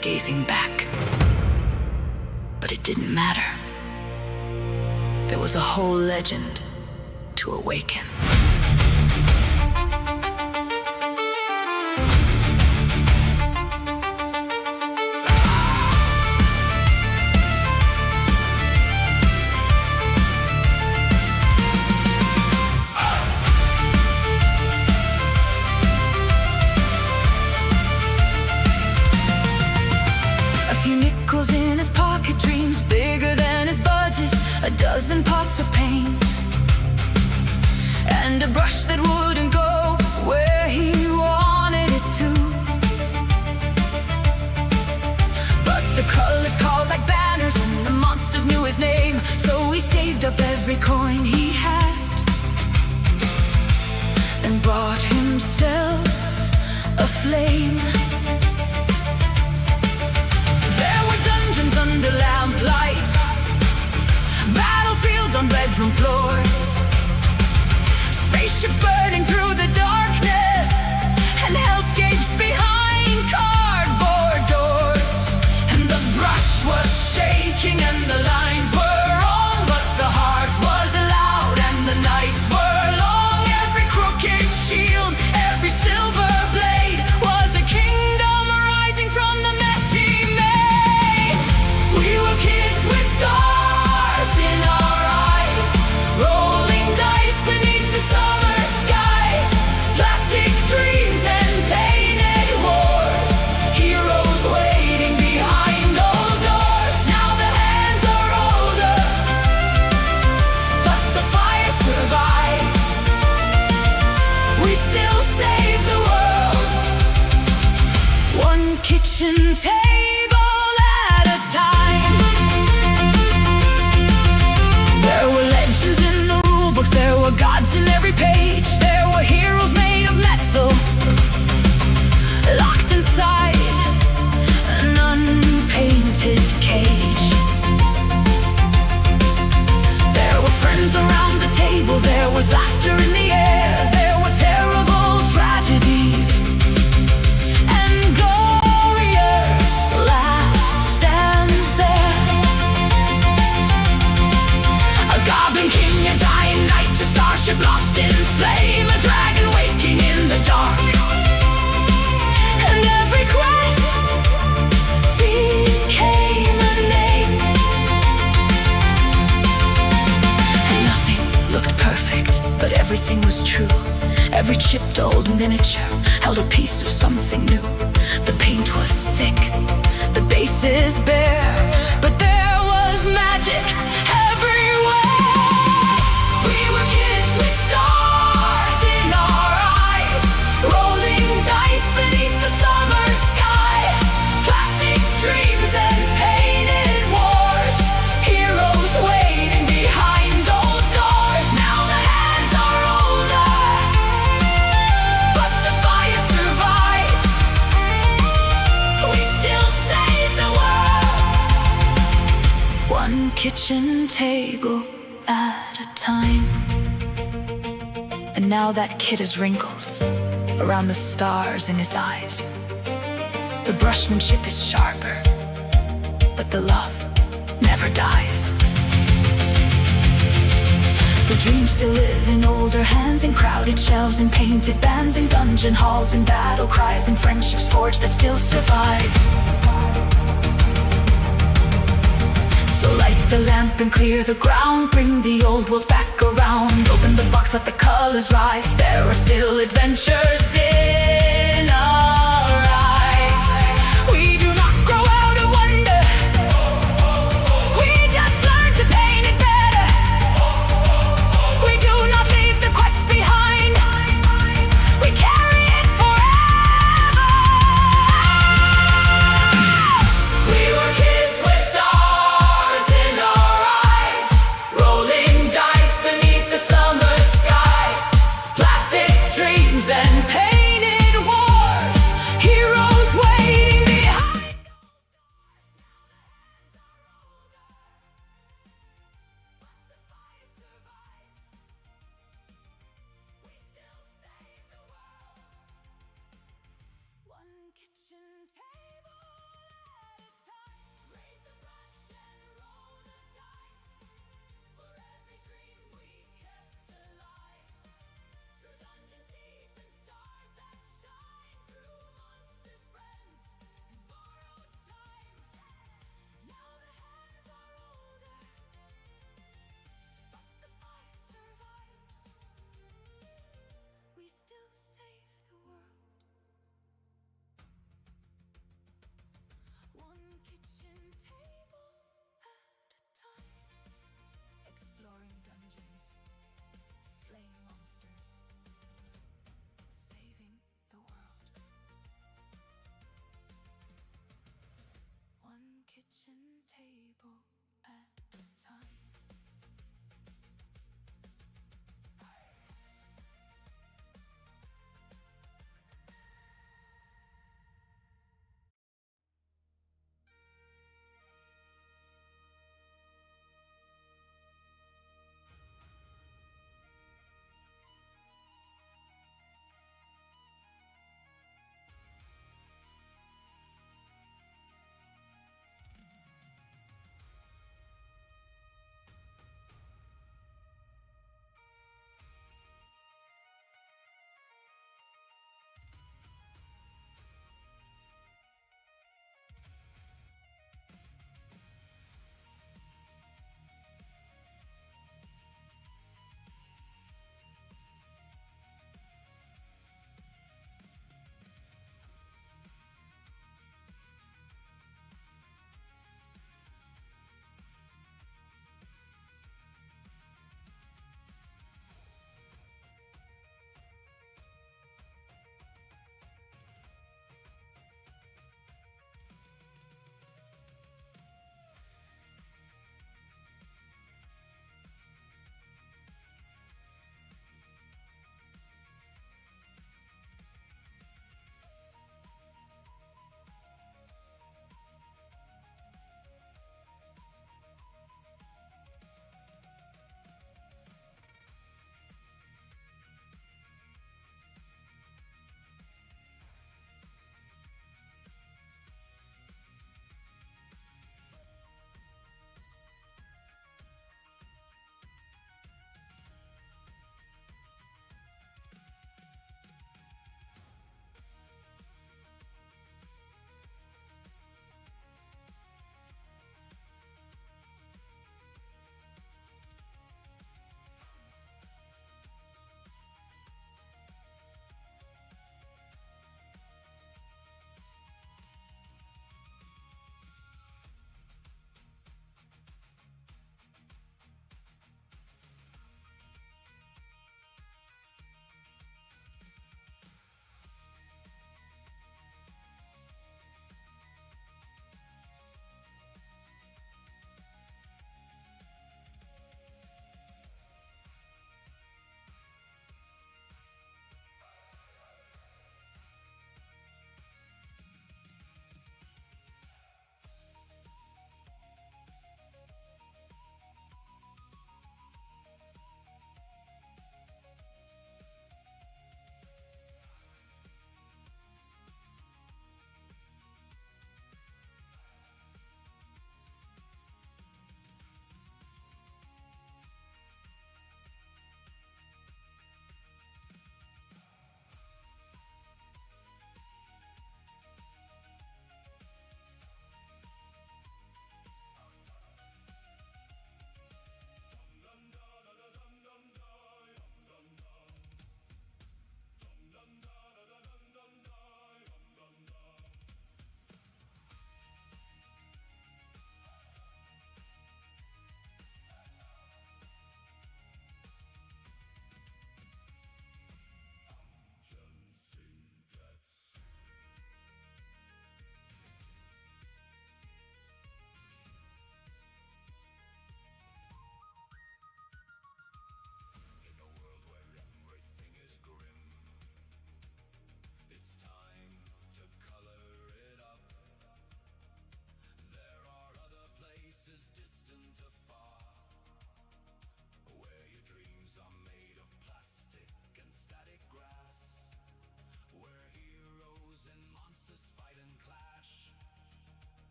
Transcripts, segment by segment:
gazing back. But it didn't matter. There was a whole legend to awaken. Nickels in his pocket, dreams bigger than his budget, a dozen pots of paint, and a brush that wouldn't go where he wanted it to. But the colors called like banners and the monsters knew his name, so he saved up every coin he had and bought himself a flame. Under lamplight, battlefields on bedroom floors, spaceships burning through the darkness, and hellscapes behind cardboard doors. And the brush was shaking and the lines were wrong, but the heart was loud and the nights were long. Every crooked shield, every silver blade was a kingdom rising from the messy maze. We were kids with stars in our eyes, rolling dice beneath the summer sky, plastic dreams and painted wars, heroes waiting behind old doors. Now the hands are older, but the fire survives. We still save the world, one kitchen table at a time. There were legends in the rule books, there were gods in every page, there were heroes made of metal, locked inside an unpainted cage. There were friends around the table, there was laughter in the air, there were terrible tragedies and glorious last stands there. A goblin king, a dying knight, a starship lost in flame, a dragon waking in the dark, and every quest became a name. And nothing looked perfect, but everything was true. Every chipped old miniature held a piece of something new. The paint was thick, the bases bare, but there was magic everywhere. We were kids with stars in our eyes, rolling dice beneath the summer sky, plastic dreams and painted wars, heroes waiting behind old doors. Now the hands are older, but the fire survives. We still save the world, one kitchen table at a time. And now that kid has wrinkles around the stars in his eyes. The brushmanship is sharper, but the love never dies. The dreams still live in older hands, in crowded shelves, in painted bands, in dungeon halls, in battle cries, in friendships forged that still survive. So light the lamp and clear the ground, bring the old world back around. Open the box, let the colors rise, there are still adventures in our eyes. We do not grow out of wonder, we just learn to paint it better. We do not leave the quest behind, we carry it forever. We were kids with stars in our eyes, rolling dice beneath the summer sky, plastic dreams and painted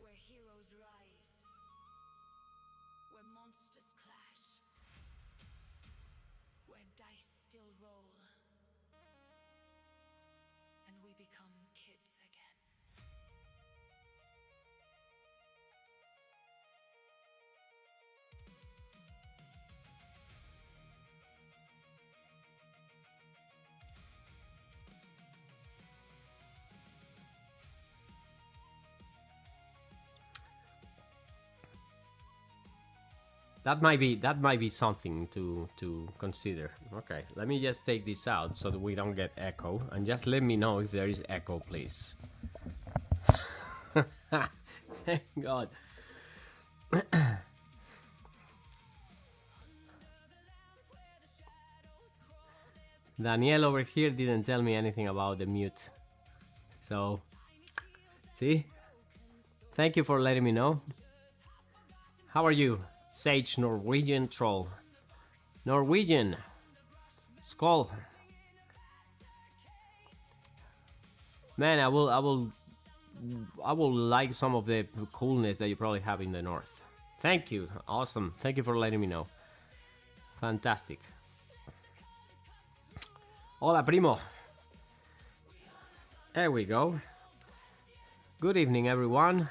where heroes rise, where monsters clash, where dice still roll, and we become kids again. That might be something to consider. Okay, let me just take this out so that we don't get echo, and just let me know if there is echo, please. Thank God. Danielle over here didn't tell me anything about the mute. So, see? Thank you for letting me know. How are you? Sage Norwegian troll. Norwegian. Skull. Man, I will like some of the coolness that you probably have in the north. Thank you. Awesome. Thank you for letting me know. Fantastic. Hola, primo. There we go. Good evening, everyone.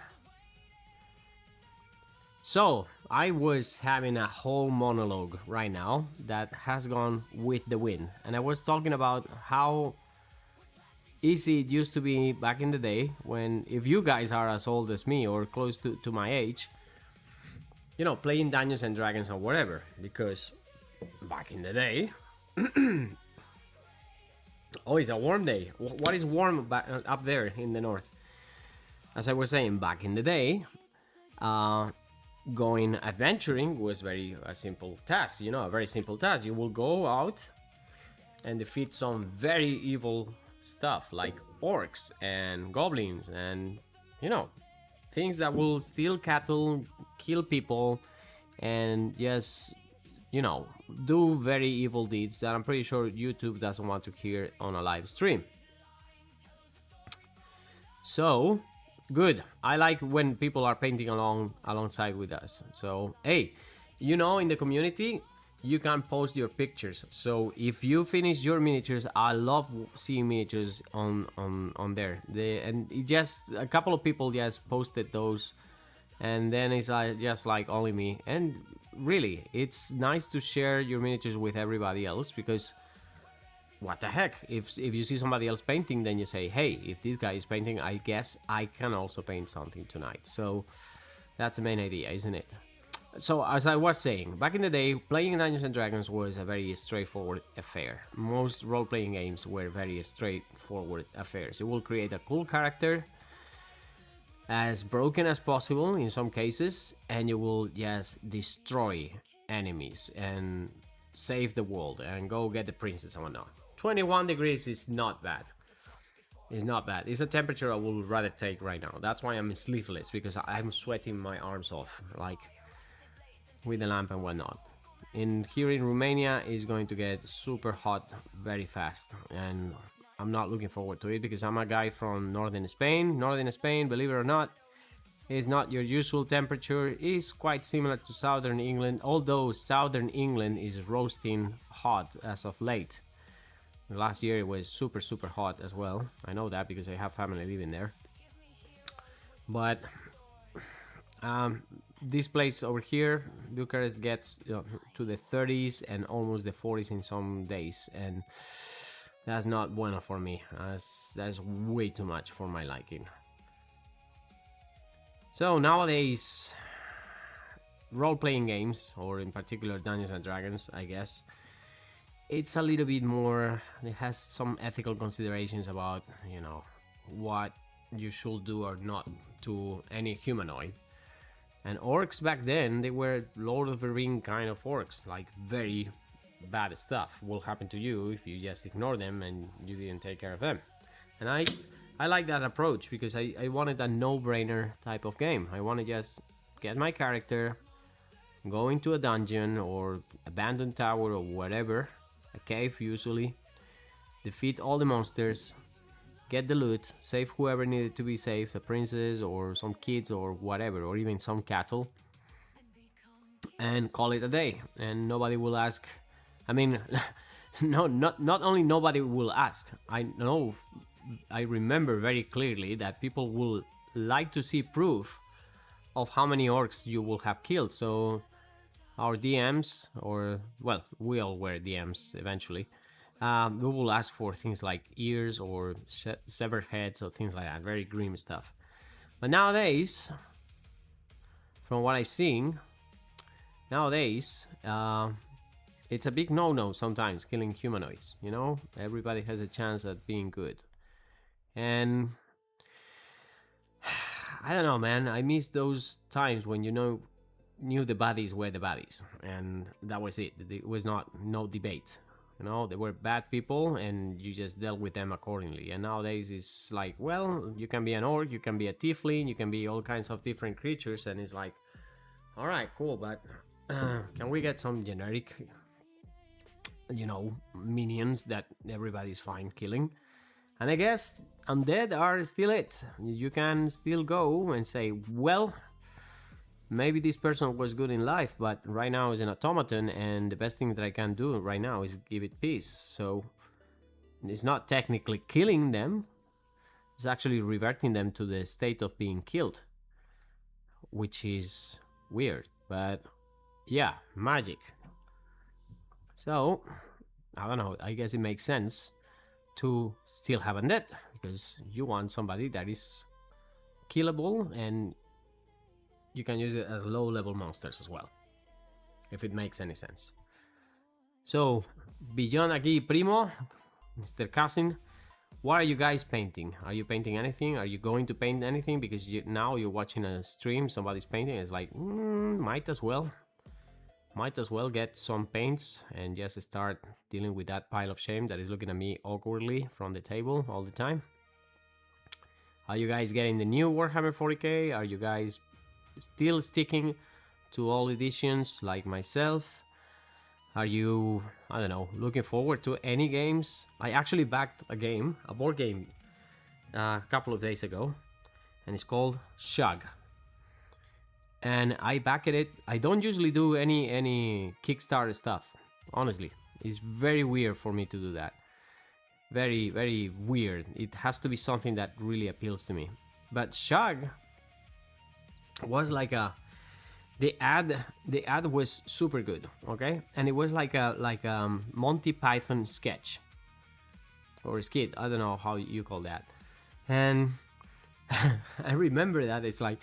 So, I was having a whole monologue right now that has gone with the wind. And I was talking about how easy it used to be back in the day when, if you guys are as old as me or close to my age, you know, playing Dungeons and Dragons or whatever. Because back in the day... Oh, it's a warm day. What is warm up there in the north? As I was saying, back in the day, going adventuring was a simple task. You know, a very simple task. You will go out and defeat some very evil stuff like orcs and goblins and, you know, things that will steal cattle, kill people, and just, you know, do very evil deeds that I'm pretty sure YouTube doesn't want to hear on a live stream. So, good. I like when people are painting alongside with us. So, hey, you know, in the community, you can post your pictures. So, if you finish your miniatures, I love seeing miniatures on there. And it just a couple of people just posted those, and then it's just like only me. And really, it's nice to share your miniatures with everybody else, because what the heck, if you see somebody else painting, then you say, hey, if this guy is painting, I guess I can also paint something tonight. So that's the main idea, isn't it? So as I was saying, back in the day, playing Dungeons and Dragons was a very straightforward affair. Most role-playing games were very straightforward affairs. You will create a cool character, as broken as possible in some cases, and you will just destroy enemies and save the world and go get the princess and whatnot. 21 degrees is not bad. It's not bad. It's a temperature I would rather take right now. That's why I'm sleeveless, because I'm sweating my arms off, like with the lamp and whatnot. Here in Romania, it's going to get super hot very fast, and I'm not looking forward to it, because I'm a guy from northern Spain. Northern Spain, believe it or not, is not your usual temperature. It is quite similar to southern England, although southern England is roasting hot as of late. Last year it was super hot as well. I know that because I have family living there. But this place over here, Bucharest, gets to the 30s and almost the 40s in some days, and that's not bueno for me. That's way too much for my liking. So nowadays, role-playing games, or in particular Dungeons and Dragons, I guess, it's a little bit more, it has some ethical considerations about, you know, what you should do or not to any humanoid. And orcs back then, they were Lord of the Ring kind of orcs, like very bad stuff will happen to you if you just ignore them and you didn't take care of them. And I like that approach, because I wanted a no-brainer type of game. I want to just get my character, go into a dungeon or abandoned tower or whatever, a cave usually, defeat all the monsters, get the loot, save whoever needed to be saved, a princess or some kids or whatever, or even some cattle, and call it a day. And nobody will ask. I mean, no, not only nobody will ask. I remember very clearly that people will like to see proof of how many orcs you will have killed. So our DMs, or well, we all were DMs eventually, we will ask for things like ears or severed heads or things like that. Very grim stuff. But nowadays, from what I've seen, nowadays, it's a big no-no sometimes killing humanoids. You know, everybody has a chance at being good. And I don't know, man. I miss those times when knew the baddies were the baddies, and that was it. It was no debate. You know, they were bad people, and you just dealt with them accordingly. And nowadays, it's like, well, you can be an orc, you can be a tiefling, you can be all kinds of different creatures, and it's like, all right, cool, but can we get some generic, you know, minions that everybody's fine killing? And I guess Undead are still it. You can still go and say, well, maybe this person was good in life, but right now is an automaton, and the best thing that I can do right now is give it peace. So it's not technically killing them, it's actually reverting them to the state of being killed, which is weird, but yeah, magic. So I don't know, I guess it makes sense to still have Undead, because you want somebody that is killable, and you can use it as low-level monsters as well, if it makes any sense. So, beyond aquí, primo, Mr. Cousin, what are you guys painting? Are you painting anything? Are you going to paint anything? Because now you're watching a stream, somebody's painting, it's like, might as well get some paints and just start dealing with that pile of shame that is looking at me awkwardly from the table all the time. Are you guys getting the new Warhammer 40k? Are you guys still sticking to all editions like myself? Are you, I don't know, looking forward to any games? I actually backed a board game, a couple of days ago, and it's called Shug. And I backed it. I don't usually do any Kickstarter stuff, honestly. It's very weird for me to do that. Very, very weird. It has to be something that really appeals to me. But Shug was like the ad was super good, okay? And it was like a Monty Python sketch or skit, I don't know how you call that. And I remember that it's like,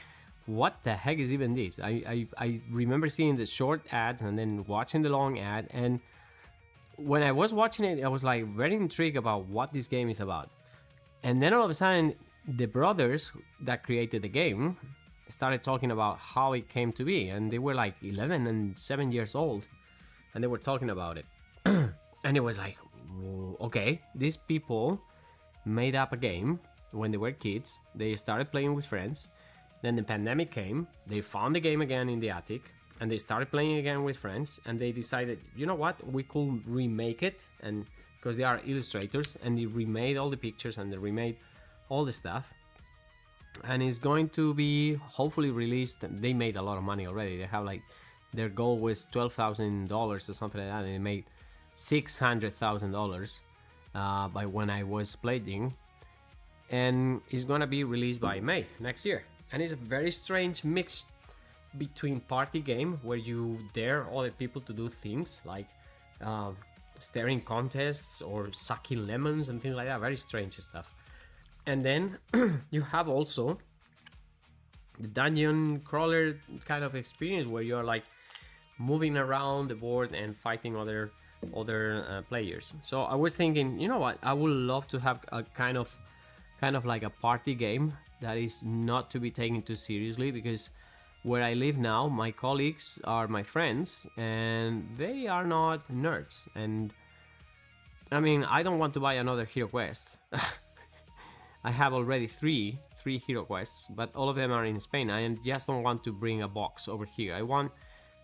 what the heck is even this? I remember seeing the short ads and then watching the long ad, and when I was watching it, I was like very intrigued about what this game is about. And then all of a sudden, the brothers that created the game started talking about how it came to be, and they were like 11 and 7 years old, and they were talking about it. And it was like, okay, these people made up a game when they were kids. They started playing with friends. Then the pandemic came, they found the game again in the attic, and they started playing again with friends, and they decided, you know what, we could remake it, and because they are illustrators, and they remade all the pictures and they remade all the stuff, and it's going to be hopefully released. They made a lot of money already. They have like, their goal was $12,000 or something like that, and they made $600,000 by when I was playing, and it's gonna be released by May next year. And it's a very strange mix between party game, where you dare other people to do things like staring contests or sucking lemons and things like that. Very strange stuff. And then you have also the dungeon crawler kind of experience, where you're like moving around the board and fighting other players. So I was thinking, you know what, I would love to have a kind of like a party game that is not to be taken too seriously, because where I live now, my colleagues are my friends, and they are not nerds. And I mean, I don't want to buy another Hero Quest. I have already three Hero Quests, but all of them are in Spain. I just don't want to bring a box over here. I want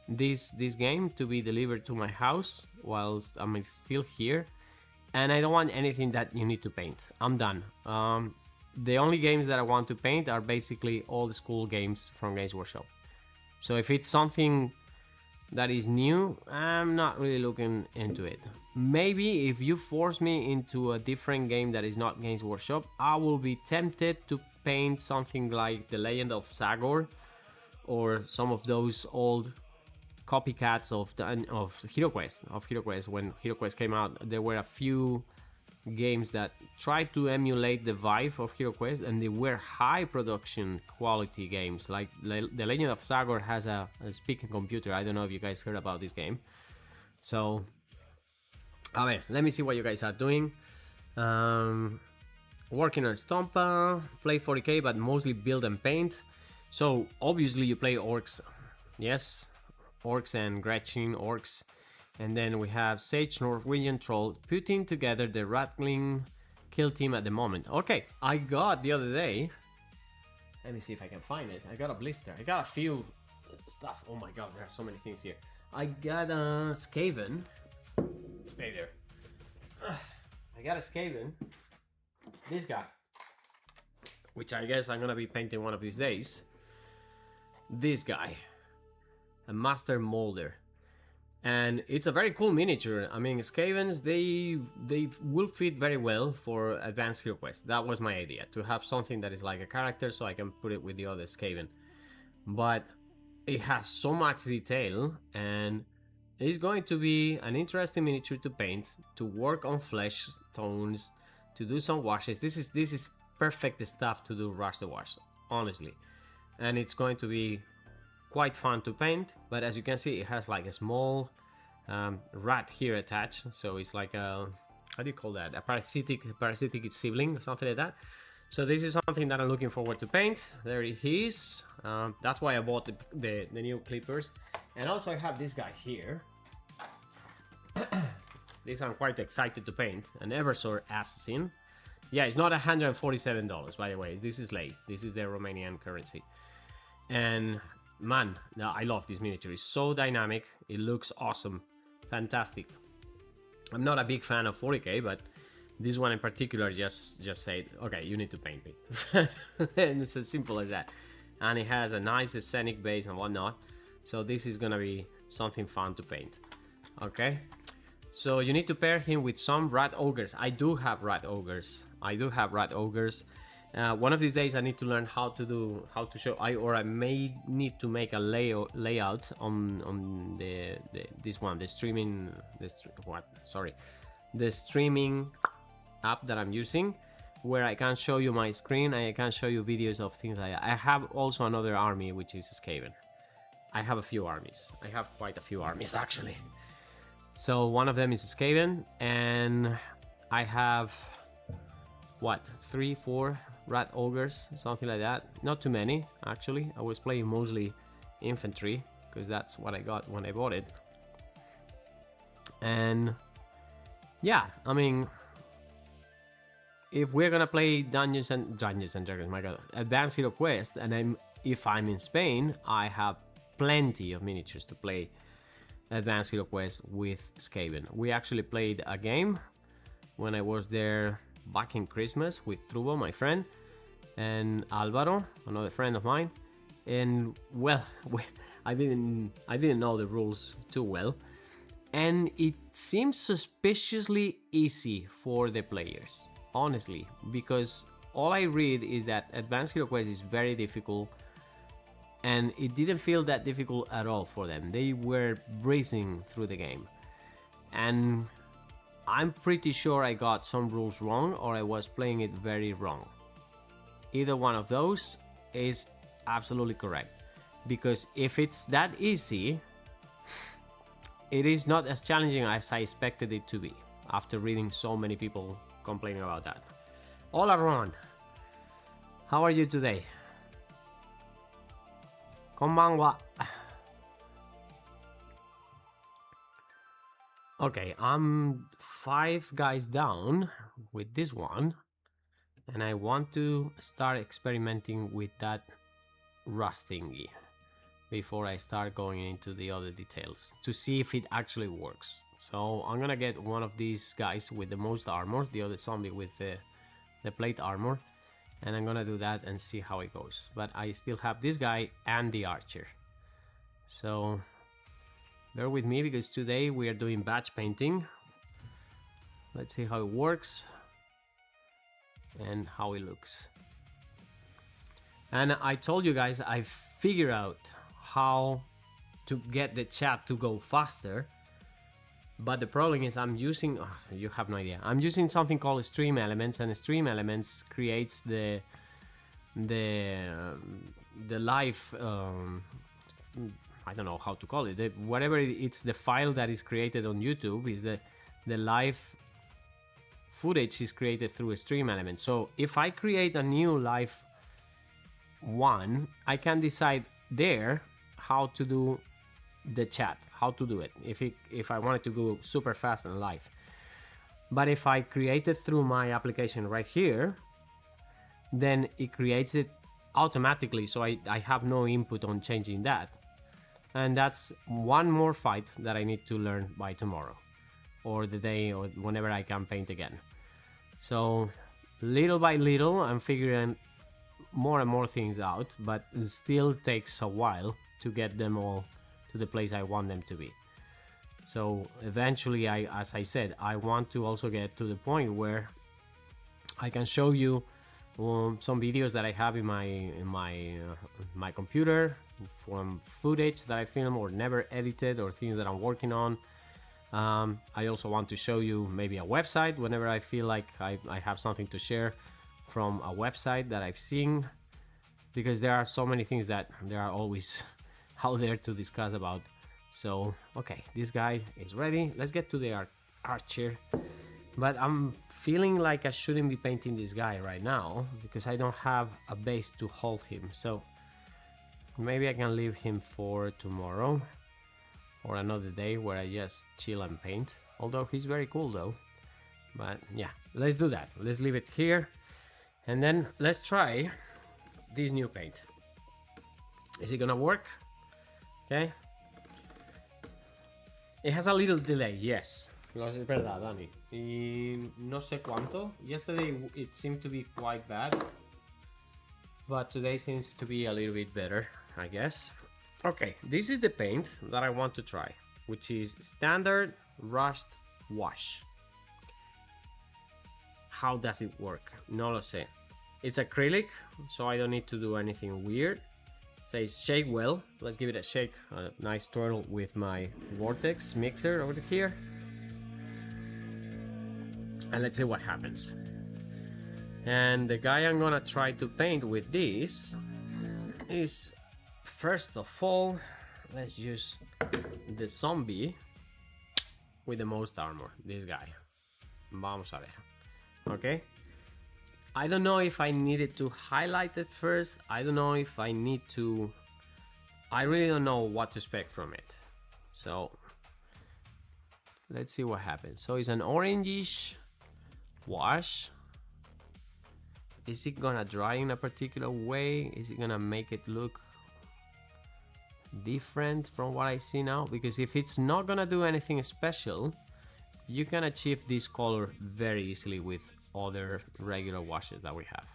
this game to be delivered to my house whilst I'm still here, and I don't want anything that you need to paint. I'm done. The only games that I want to paint are basically old school games from Games Workshop. So if it's something that is new, I'm not really looking into it. Maybe if you force me into a different game that is not Games Workshop, I will be tempted to paint something like The Legend of Zagor, or some of those old copycats of HeroQuest. When HeroQuest came out, there were a few games that tried to emulate the vibe of HeroQuest, and they were high production quality games. Like The Legend of Zagor has a speaking computer. I don't know if you guys heard about this game. So, a ver, let me see what you guys are doing. Working on Stompa, play 40k, but mostly build and paint. So obviously you play orcs, yes, orcs and Gretchen orcs. And then we have Sage, Norwegian Troll, putting together the Rattling kill team at the moment. Okay, I got the other day, let me see if I can find it. I got a blister, I got a few stuff. Oh my god, there are so many things here. I got a Skaven, stay there. I got a Skaven, this guy, which I guess I'm gonna be painting one of these days. This guy, a Master Molder. And it's a very cool miniature. I mean, Skavens, they will fit very well for Advanced Hero Quest. That was my idea, to have something that is like a character so I can put it with the other Skaven. But it has so much detail, and it's going to be an interesting miniature to paint, to work on flesh tones, to do some washes. This is perfect stuff to do rush the wash, honestly. And it's going to be quite fun to paint, but as you can see, it has like a small rat here attached, so it's like a, how do you call that, a parasitic sibling or something like that. So this is something that I'm looking forward to paint. There he is. That's why I bought the new clippers. And also I have this guy here. This I'm quite excited to paint, an Eversor Assassin. Yeah, it's not $147, by the way. This is lei. This is the Romanian currency. And man, I love this miniature. It's so dynamic. It looks awesome. Fantastic. I'm not a big fan of 40k, but this one in particular just said, okay, you need to paint me. And it's as simple as that. And it has a nice scenic base and whatnot. So this is gonna be something fun to paint. Okay. So you need to pair him with some rat ogres. I do have rat ogres. One of these days I need to learn how to show, I may need to make a layout on the streaming app that I'm using, where I can show you my screen and I can show you videos of things like that. I have also another army, which is Skaven. I have a few armies. I have quite a few armies actually. So one of them is Skaven, and I have what, 3, 4 rat ogres, something like that. Not too many actually. I was playing mostly infantry because that's what I got when I bought it. And yeah, I mean, if we're gonna play Dungeons and Dragons, my god, Advanced Hero Quest, and if I'm in Spain, I have plenty of miniatures to play Advanced Hero Quest with Skaven. We actually played a game when I was there back in Christmas with Trubo, my friend, and Alvaro, another friend of mine. And well, I didn't know the rules too well, and it seems suspiciously easy for the players, honestly, because all I read is that Advanced Hero Quest is very difficult, and it didn't feel that difficult at all for them. They were breezing through the game, and I'm pretty sure I got some rules wrong, or I was playing it very wrong. Either one of those is absolutely correct, because if it's that easy, it is not as challenging as I expected it to be, after reading so many people complaining about that. Hola Ron, how are you today? Konbanwa. Okay, I'm 5 guys down with this one, and I want to start experimenting with that rust thingy before I start going into the other details to see if it actually works. So I'm gonna get one of these guys with the most armor, the other zombie with the plate armor, and I'm gonna do that and see how it goes. But I still have this guy and the archer. So bear with me because today we are doing batch painting. Let's see how it works and how it looks. And I told you guys I figured out how to get the chat to go faster. But the problem is I'm using, you have no idea. I'm using something called Stream Elements, and Stream Elements creates the live, I don't know how to call it. Whatever it's the file that is created on YouTube is the live footage is created through a Stream Element. So if I create a new live one, I can decide there how to do the chat, how to do it if I wanted to go super fast and live. But if I create it through my application right here, then it creates it automatically, so I have no input on changing that. And that's one more fight that I need to learn by tomorrow or the day or whenever I can paint again. So little by little I'm figuring more and more things out, but it still takes a while to get them all to the place I want them to be. So eventually, as I said, I want to also get to the point where I can show you some videos that I have in my computer from footage that I film or never edited or things that I'm working on. I also want to show you maybe a website whenever I feel like I have something to share from a website that I've seen, because there are so many things that there are always out there to discuss about. So okay, this guy is ready. Let's get to the archer. But I'm feeling like I shouldn't be painting this guy right now because I don't have a base to hold him. So maybe I can leave him for tomorrow or another day where I just chill and paint. Although he's very cool though. But yeah, let's do that. Let's leave it here. And then let's try this new paint. Is it gonna work? Okay. It has a little delay, yes. Es verdad, Dani. Y no sé cuánto. Yesterday it seemed to be quite bad, but today seems to be a little bit better, I guess. Okay, this is the paint that I want to try, which is standard rust wash. How does it work? No lo sé. It's acrylic, so I don't need to do anything weird. Says shake well. Let's give it a shake, a nice twirl with my vortex mixer over here, and let's see what happens. And the guy I'm gonna try to paint with this is, first of all, let's use the zombie with the most armor, this guy. Vamos a ver. Okay. I don't know if I needed to highlight it first. I don't know if I need to. I really don't know what to expect from it. So let's see what happens. So it's an orangish wash. Is it gonna dry in a particular way? Is it gonna make it look different from what I see now? Because if it's not gonna do anything special, you can achieve this color very easily with other regular washes that we have.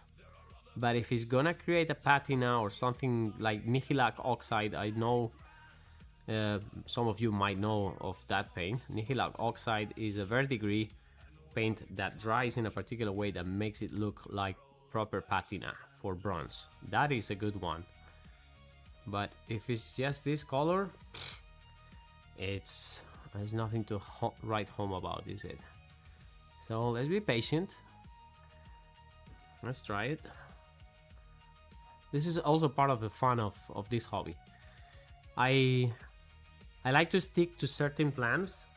But if it's gonna create a patina or something like Nihilac oxide, I know some of you might know of that paint. Nihilac oxide is a verdigris paint that dries in a particular way that makes it look like proper patina for bronze. That is a good one. But if it's just this color, there's nothing to write home about, is it? So let's be patient. Let's try it. This is also part of the fun of this hobby. I like to stick to certain plans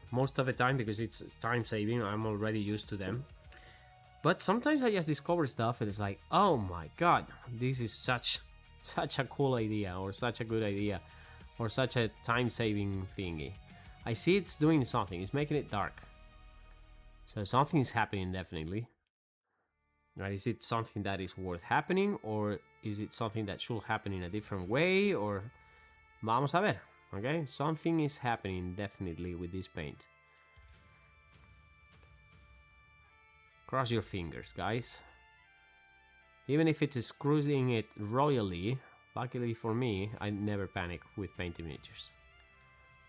most of the time because it's time saving. I'm already used to them. But sometimes I just discover stuff and it's like, oh my god, this is such a cool idea, or such a good idea, or such a time saving thingy. I see it's doing something, it's making it dark. So something is happening definitely. Right, is it something that is worth happening, or is it something that should happen in a different way, or vamos a ver. Okay, something is happening definitely with this paint. Cross your fingers, guys. Even if it's screwing it royally, luckily for me, I never panic with painting miniatures.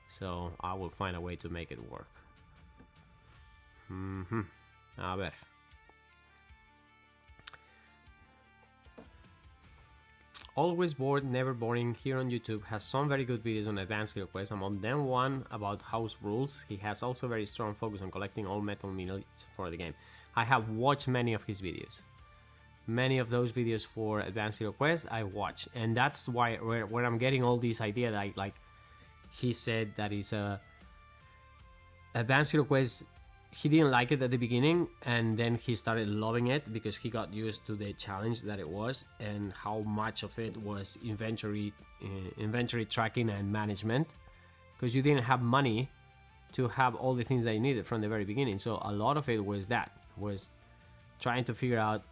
So I will find a way to make it work. A ver. Always bored, never boring here on YouTube has some very good videos on advanced hero quests. Among them one about house rules. He has also very strong focus on collecting all metal minerals for the game. I have watched many of his videos. Many of those videos for advanced hero quests I watch, and that's why where I'm getting all these ideas. Like he said that is a advanced hero quest. He didn't like it at the beginning, and then he started loving it because he got used to the challenge that it was and how much of it was inventory tracking and management, because you didn't have money to have all the things that you needed from the very beginning. So a lot of it was trying to figure out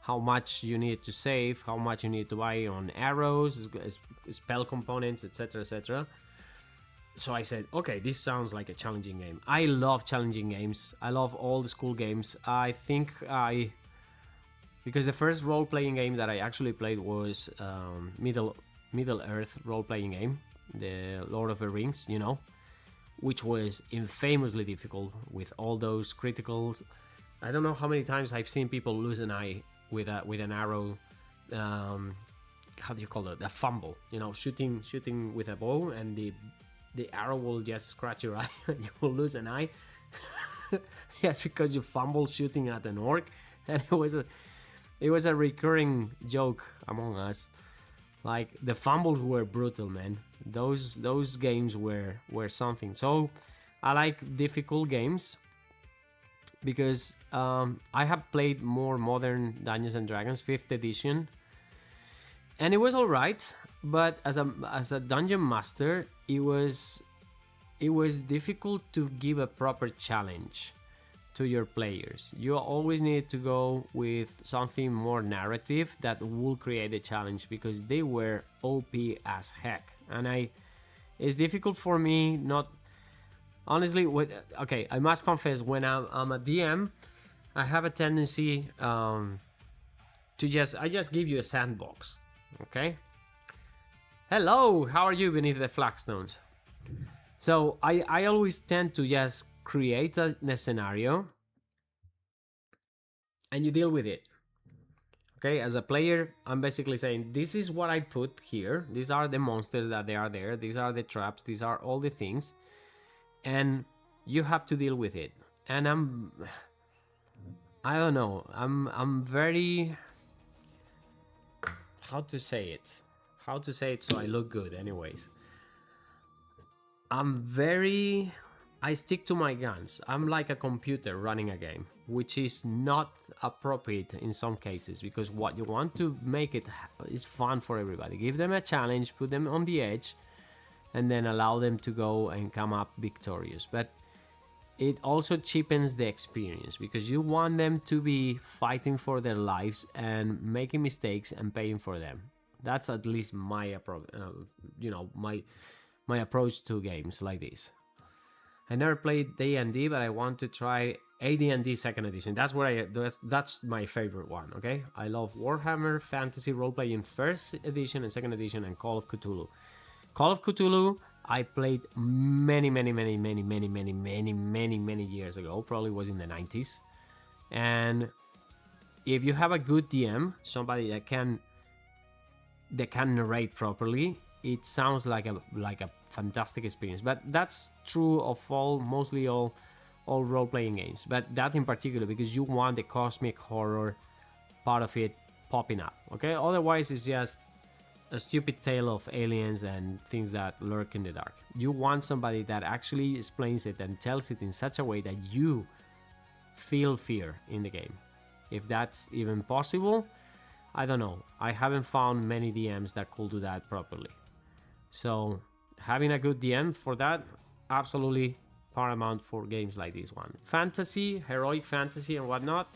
how much you need to save, how much you need to buy on arrows, spell components, etc, etc. So I said, okay, this sounds like a challenging game. I love challenging games. I love old school games. I think because the first role-playing game that I actually played was Middle Earth role-playing game, the Lord of the Rings, you know, which was infamously difficult with all those criticals. I don't know how many times I've seen people lose an eye with an arrow. How do you call it? A fumble, you know, shooting with a bow, and the arrow will just scratch your eye and you will lose an eye. Yes, because you fumbled shooting at an orc, and it was a recurring joke among us. Like, the fumbles were brutal, man. Those games were something. So I like difficult games because I have played more modern Dungeons and Dragons 5th edition, and it was all right. But as a dungeon master, it was difficult to give a proper challenge to your players. You always need to go with something more narrative that will create a challenge, because they were OP as heck. And it's difficult for me not honestly. Okay, I must confess, when I'm a DM, I have a tendency to just give you a sandbox. Okay. Hello, how are you beneath the flagstones? So I always tend to just create a scenario and you deal with it. Okay, as a player, I'm basically saying, this is what I put here. These are the monsters that they are there. These are the traps. These are all the things. And you have to deal with it. And I don't know, I'm very, how to say it so I look good anyways. I stick to my guns. I'm like a computer running a game, which is not appropriate in some cases, because what you want to make it is fun for everybody. Give them a challenge, put them on the edge, and then allow them to go and come up victorious. But it also cheapens the experience, because you want them to be fighting for their lives and making mistakes and paying for them. That's at least my approach, my approach to games like this. I never played D&D, but I want to try AD&D 2nd edition. That's my favorite one. Okay, I love Warhammer Fantasy role-playing 1st edition and 2nd edition, and Call of Cthulhu. Call of Cthulhu I played many years ago. Probably was in the 90s. And if you have a good DM, somebody that can narrate properly, it sounds like a fantastic experience. But that's true of mostly all role-playing games, but that in particular, because you want the cosmic horror part of it popping up. Okay, otherwise it's just a stupid tale of aliens and things that lurk in the dark. You want somebody that actually explains it and tells it in such a way that you feel fear in the game. If that's even possible, I don't know. I haven't found many DMs that could do that properly. So having a good DM for that, absolutely paramount for games like this one. Fantasy, heroic fantasy and whatnot,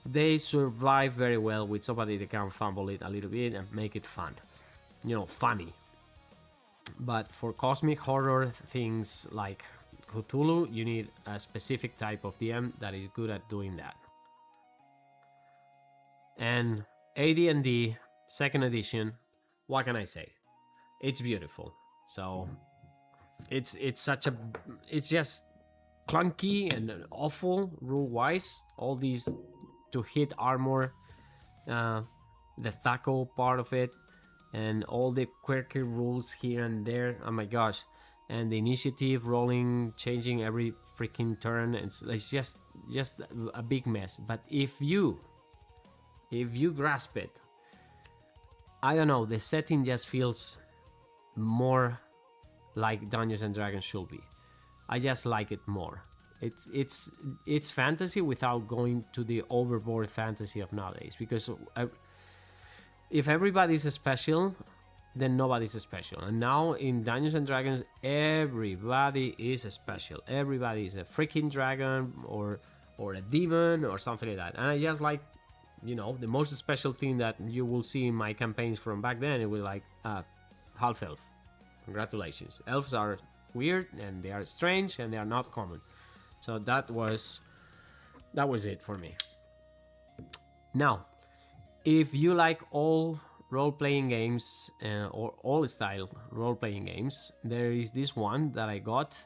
they survive very well with somebody that can fumble it a little bit and make it fun. You know, funny. But for cosmic horror things like Cthulhu, you need a specific type of DM that is good at doing that. And AD&D second edition, what can I say? It's beautiful. So it's just clunky and awful rule wise. All these to hit armor, the Thaco part of it, and all the quirky rules here and there. Oh my gosh. And the initiative rolling, changing every freaking turn. It's just a big mess. But if you grasp it, I don't know, the setting just feels more like Dungeons and Dragons should be. I just like it more. It's fantasy without going to the overboard fantasy of nowadays. Because if everybody's special, then nobody's special. And now in Dungeons and Dragons, everybody is special. Everybody is a freaking dragon or a demon or something like that. And I just like, you know, the most special thing that you will see in my campaigns from back then, it was like half elf. Congratulations. Elves are weird and they are strange and they are not common. So that was it for me. Now, if you like all role-playing games or all style role-playing games, there is this one that I got,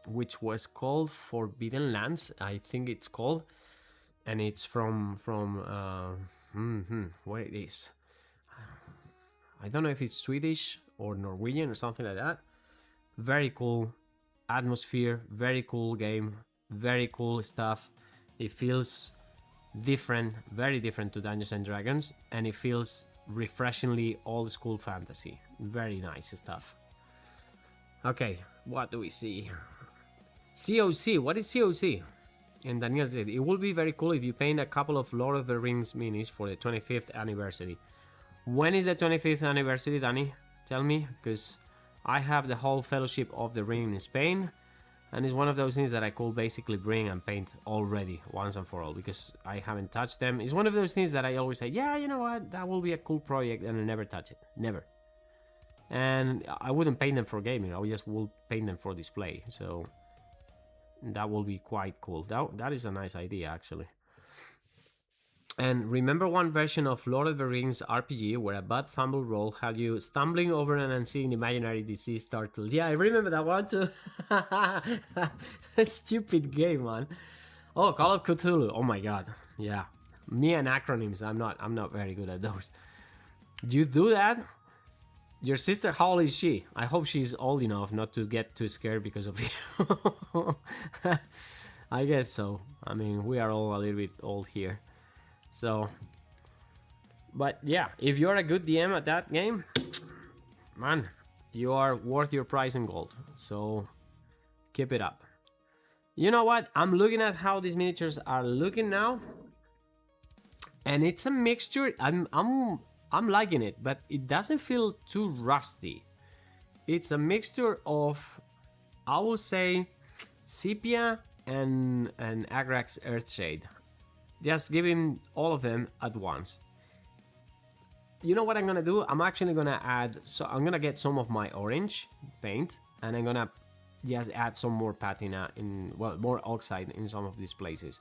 which was called Forbidden Lands, I think it's called, and it's from where it is. I don't know if it's Swedish or Norwegian or something like that. Very cool atmosphere, very cool game, very cool stuff. It feels different, very different to Dungeons and Dragons, and it feels refreshingly old school fantasy. Very nice stuff. Okay, what do we see? COC, what is COC? And Daniel said, it will be very cool if you paint a couple of Lord of the Rings minis for the 25th anniversary. When is the 25th anniversary, Danny? Tell me, because I have the whole Fellowship of the Ring in Spain, and it's one of those things that I could basically bring and paint already, once and for all, because I haven't touched them. It's one of those things that I always say, yeah, you know what, that will be a cool project, and I never touch it. Never. And I wouldn't paint them for gaming, I just will paint them for display, so that will be quite cool. That is a nice idea, actually. And remember one version of Lord of the Rings RPG where a bad fumble roll had you stumbling over an unseen imaginary disease turtle? Yeah, I remember that one too. Stupid game, man. Oh, Call of Cthulhu. Oh my god. Yeah. Me and acronyms, I'm not very good at those. You do that? Your sister, how old is she? I hope she's old enough not to get too scared because of you. I guess so. I mean, we are all a little bit old here. So, but yeah, if you're a good DM at that game, man, you are worth your price in gold. So, keep it up. You know what? I'm looking at how these miniatures are looking now, and it's a mixture. I'm liking it, but it doesn't feel too rusty. It's a mixture of, I will say, Sepia and Agrax Earthshade. Just giving all of them at once. You know what I'm gonna do? I'm actually gonna add, so I'm gonna get some of my orange paint, and I'm gonna just add some more patina in, well, more oxide in some of these places.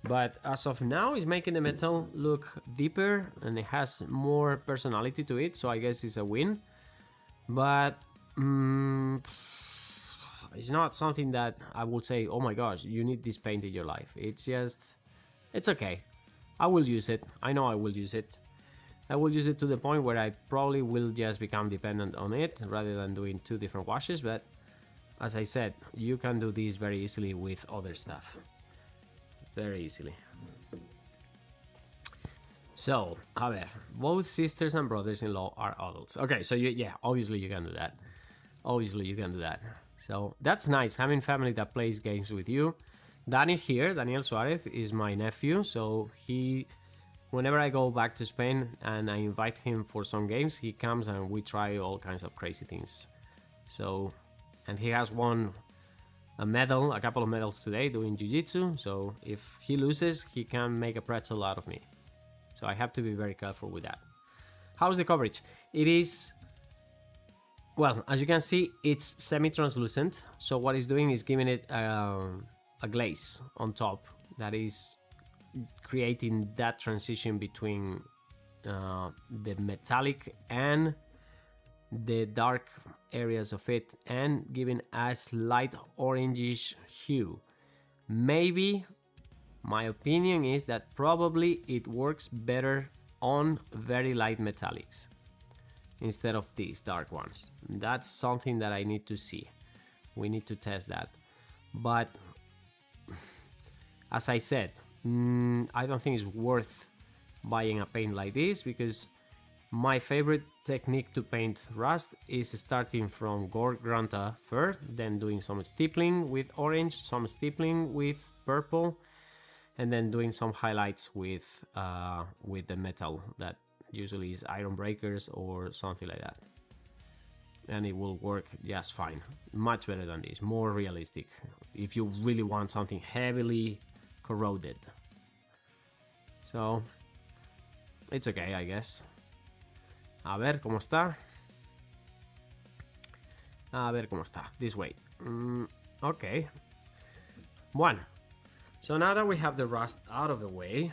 But as of now, it's making the metal look deeper and it has more personality to it, so I guess it's a win. But it's not something that I will say, oh my gosh, you need this paint in your life. It's just, it's okay. I will use it. I know I will use it. I will use it to the point where I probably will just become dependent on it rather than doing two different washes. But as I said, you can do this very easily with other stuff. Very easily. So, a ver, both sisters and brothers-in-law are adults. Okay, so yeah, obviously you can do that. Obviously you can do that. So that's nice, having family that plays games with you. Danny here, Daniel Suarez, is my nephew, so he, whenever I go back to Spain and I invite him for some games, he comes and we try all kinds of crazy things. So, and he has won a medal, a couple of medals today doing jiu-jitsu, so if he loses, he can make a pretzel out of me. So I have to be very careful with that. How's the coverage? It is Well, as you can see, it's semi-translucent. So what it's doing is giving it a glaze on top that is creating that transition between the metallic and the dark areas of it, and giving a slight orangish hue. Maybe my opinion is that probably it works better on very light metallics instead of these dark ones. That's something that I need to see. We need to test that. But as I said, I don't think it's worth buying a paint like this, because my favorite technique to paint rust is starting from Gore Grunta first, then doing some stippling with orange, some stippling with purple, and then doing some highlights with the metal that usually is iron breakers or something like that, and it will work just fine. Much better than this, more realistic if you really want something heavily corroded. So it's okay, I guess. A ver cómo está. A ver cómo está. This way. Okay. Bueno. So now that we have the rust out of the way,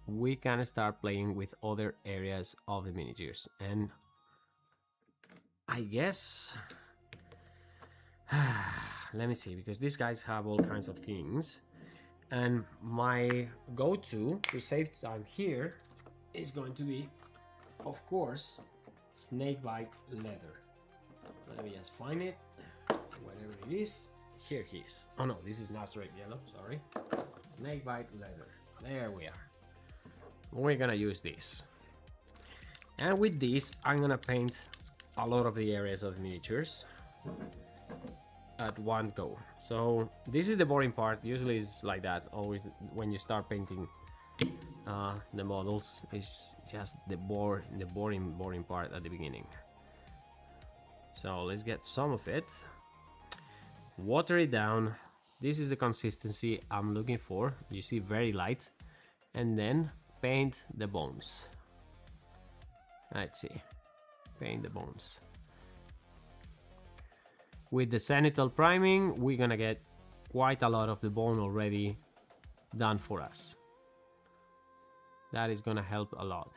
we can start playing with other areas of the miniatures. And I guess let me see, because these guys have all kinds of things, and my go-to to save time here is going to be, of course, snakebite leather. Let me just find it, whatever it is. Here he is. Oh no, this is not straight yellow, sorry. Snakebite leather. There we are. We're gonna use this, and with this I'm gonna paint a lot of the areas of the miniatures at one go. So this is the boring part. Usually it's like that always when you start painting the models. It's just the boring part at the beginning. So let's get some of it, water it down. This is the consistency I'm looking for. You see, very light, and then paint the bones. Let's see, paint the bones. With the zenithal priming, we're gonna get quite a lot of the bone already done for us. That is gonna help a lot.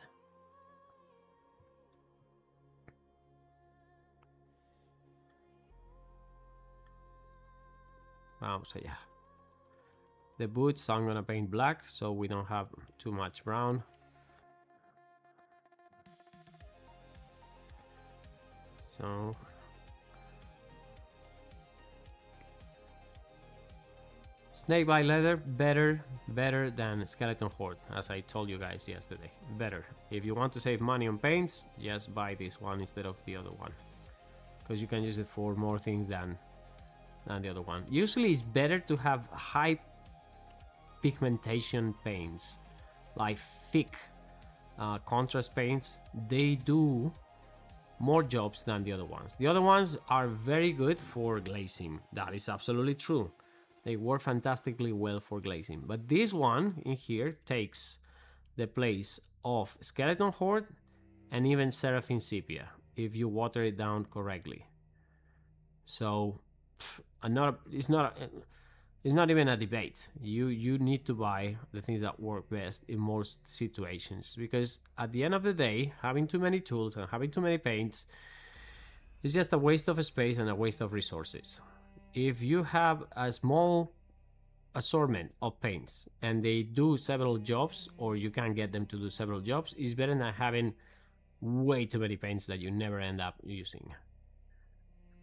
Vamos allá. The boots I'm gonna paint black so we don't have too much brown. So snakebite leather, better than skeleton horde, as I told you guys yesterday. Better. If you want to save money on paints, just buy this one instead of the other one, because you can use it for more things than the other one. Usually it's better to have high pigmentation paints, like thick contrast paints. They do more jobs than the other ones. The other ones are very good for glazing. That is absolutely true. They work fantastically well for glazing. But this one in here takes the place of Skeleton Horde and even Seraphim Sepia if you water it down correctly. So it's not even a debate. You need to buy the things that work best in most situations, because at the end of the day, having too many tools and having too many paints is just a waste of space and a waste of resources. If you have a small assortment of paints and they do several jobs, or you can get them to do several jobs, it's better than having way too many paints that you never end up using.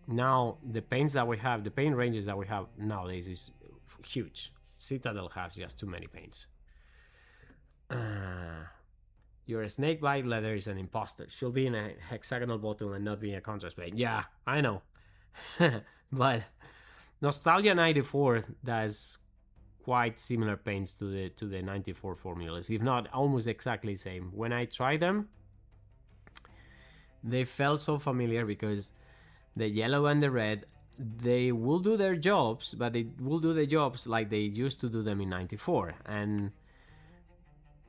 Now, the paints that we have, the paint ranges that we have nowadays is huge. Citadel has just too many paints. Your snakebite leather is an imposter. She'll be in a hexagonal bottle and not be a contrast paint. Yeah, I know. But Nostalgia 94 does quite similar paints to the 94 formulas, if not almost exactly the same. When I tried them, they felt so familiar, because the yellow and the red, they will do their jobs, but they will do the jobs like they used to do them in 94. And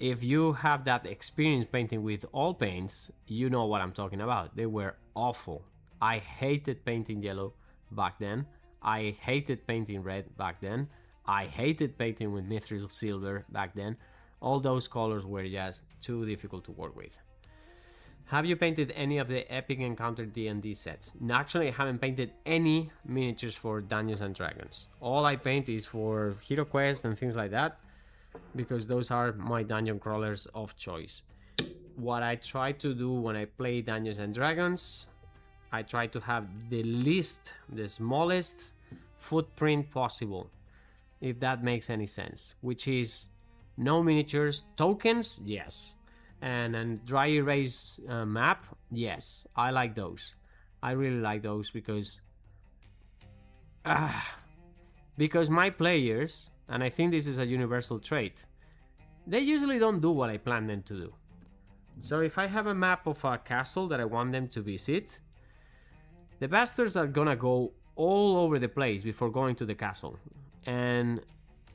if you have that experience painting with all paints, you know what I'm talking about. They were awful. I hated painting yellow back then. I hated painting red back then. I hated painting with mithril silver back then. All those colors were just too difficult to work with. Have you painted any of the Epic Encounter D&D sets? No, actually, I haven't painted any miniatures for Dungeons and Dragons. All I paint is for Hero Quest and things like that, because those are my dungeon crawlers of choice. What I try to do when I play Dungeons and Dragons, I try to have the smallest footprint possible, if that makes any sense, which is no miniatures. Tokens, yes, and dry erase map, yes, I like those. I really like those because my players, and I think this is a universal trait, they usually don't do what I plan them to do. So if I have a map of a castle that I want them to visit, the bastards are gonna go all over the place before going to the castle. And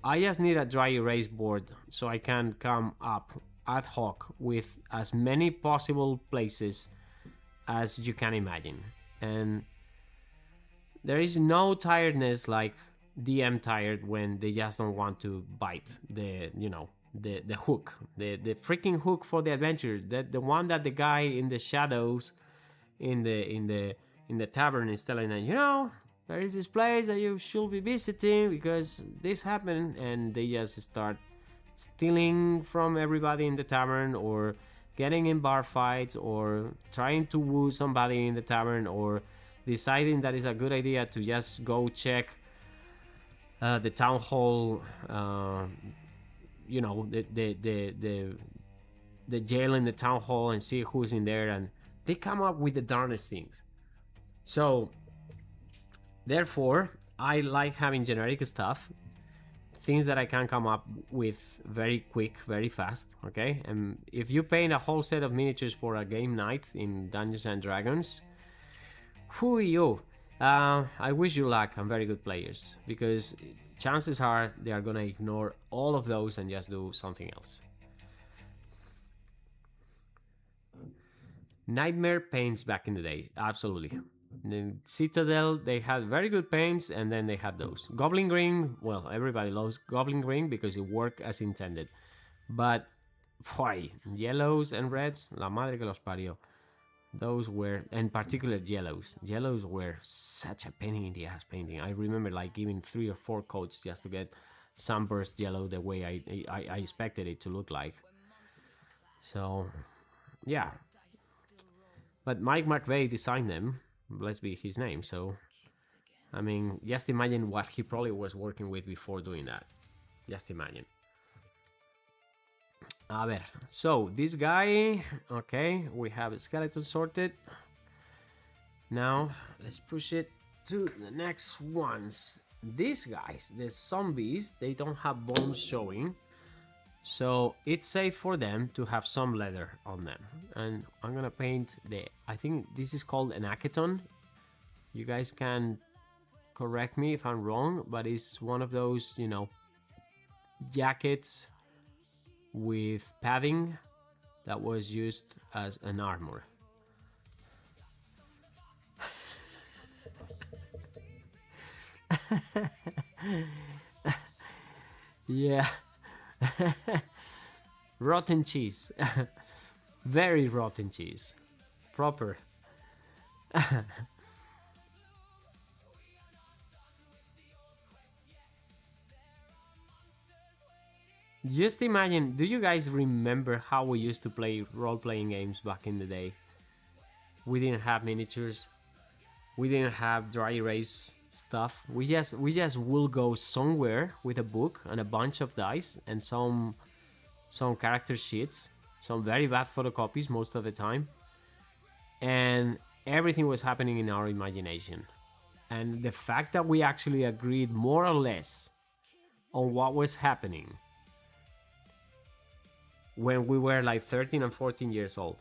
I just need a dry erase board so I can come up ad hoc with as many possible places as you can imagine. And there is no tiredness like DM tired when they just don't want to bite the hook, the freaking hook for the adventure, the one that the guy in the shadows in the tavern is telling them, you know, there is this place that you should be visiting because this happened, and they just start stealing from everybody in the tavern, or getting in bar fights, or trying to woo somebody in the tavern, or deciding that it's a good idea to just go check the town hall, you know, the jail in the town hall, and see who's in there, and they come up with the darnest things. So therefore, I like having generic stuff, things that I can come up with very quick, very fast, okay? And if you paint a whole set of miniatures for a game night in Dungeons and Dragons, who you? I wish you luck and very good players, because chances are they are gonna ignore all of those and just do something else. Nightmare paints back in the day, absolutely. The Citadel, they had very good paints, and then they had those. Goblin Green, well, everybody loves Goblin Green because it worked as intended. But, why? Yellows and reds, la madre que los parió. Those were, in particular yellows. Yellows were such a pain in the ass painting. I remember like giving 3 or 4 coats just to get sunburst yellow the way I expected it to look like. So, yeah. But Mike McVeigh designed them. Blessed be his name. So, I mean, just imagine what he probably was working with before doing that. Just imagine. A ver, so this guy, okay, we have a skeleton sorted. Now, let's push it to the next ones. These guys, the zombies, they don't have bones showing. So it's safe for them to have some leather on them. And I'm gonna paint I think this is called an aketon. You guys can correct me if I'm wrong, but it's one of those, you know, jackets with padding that was used as an armor. Yeah. Rotten cheese. Very rotten cheese. Proper. Just imagine, do you guys remember how we used to play role-playing games back in the day? We didn't have miniatures. We didn't have dry erase stuff. We just will go somewhere with a book and a bunch of dice and some character sheets, some very bad photocopies most of the time, and everything was happening in our imagination. And the fact that we actually agreed more or less on what was happening when we were like 13 and 14 years old,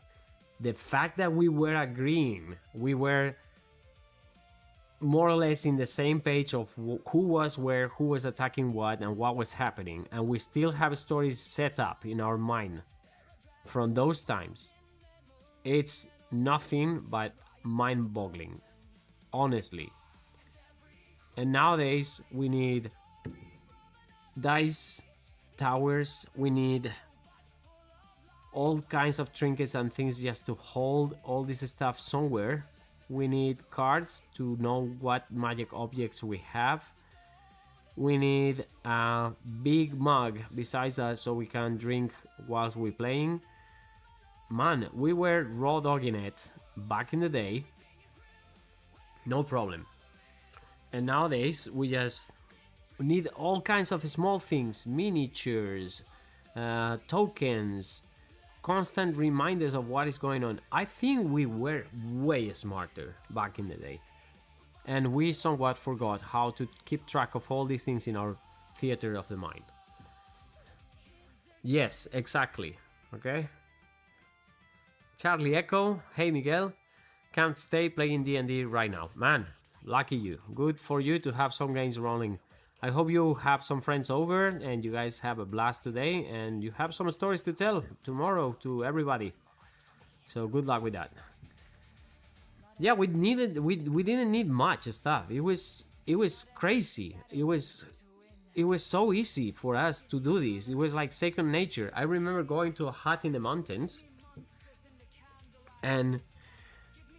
the fact that we were agreeing, we were more or less in the same page of who was where, who was attacking what, and what was happening, and we still have stories set up in our mind from those times. It's nothing but mind-boggling, honestly. And nowadays we need dice towers, we need all kinds of trinkets and things just to hold all this stuff somewhere. We need cards to know what magic objects we have. We need a big mug besides us so we can drink whilst we're playing. Man, we were raw dogging it back in the day, no problem. And nowadays we just need all kinds of small things, miniatures, tokens, constant reminders of what is going on. I think we were way smarter back in the day, and we somewhat forgot how to keep track of all these things in our theater of the mind. Yes, exactly. Okay. Charlie Echo, hey Miguel, can't stay playing D&D right now. Man, lucky you. Good for you to have some games rolling. I hope you have some friends over and you guys have a blast today and you have some stories to tell tomorrow to everybody. So good luck with that. Yeah, we didn't need much stuff. It was crazy. It was so easy for us to do this. It was like second nature. I remember going to a hut in the mountains, and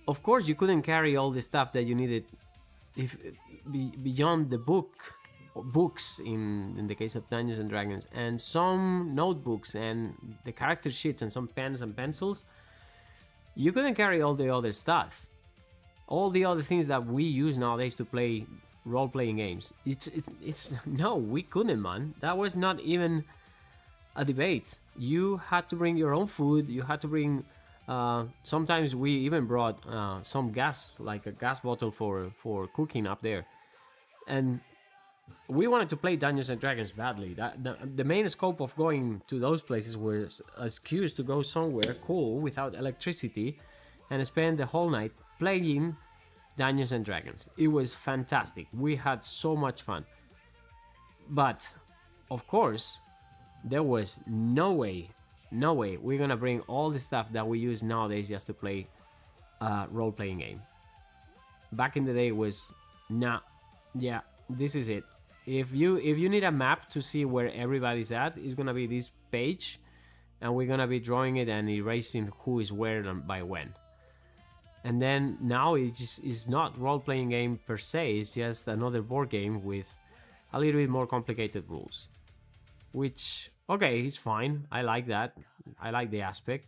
of course you couldn't carry all the stuff that you needed beyond the books in the case of Dungeons and Dragons, and some notebooks and the character sheets and some pens and pencils. You couldn't carry all the other stuff, all the other things that we use nowadays to play role-playing games. It's no, we couldn't, man. That was not even a debate. You had to bring your own food. You had to bring sometimes we even brought some gas, like a gas bottle for cooking up there. And we wanted to play Dungeons and Dragons badly. The main scope of going to those places was an excuse to go somewhere cool without electricity and spend the whole night playing Dungeons and Dragons. It was fantastic. We had so much fun. But of course, there was no way we're gonna bring all the stuff that we use nowadays just to play a role-playing game. Back in the day, it was nah, yeah, this is it. If you need a map to see where everybody's at, it's gonna be this page, and we're gonna be drawing it and erasing who is where and by when. And then now it's not role-playing game per se, it's just another board game with a little bit more complicated rules, which, okay, it's fine. I like that. I like the aspect.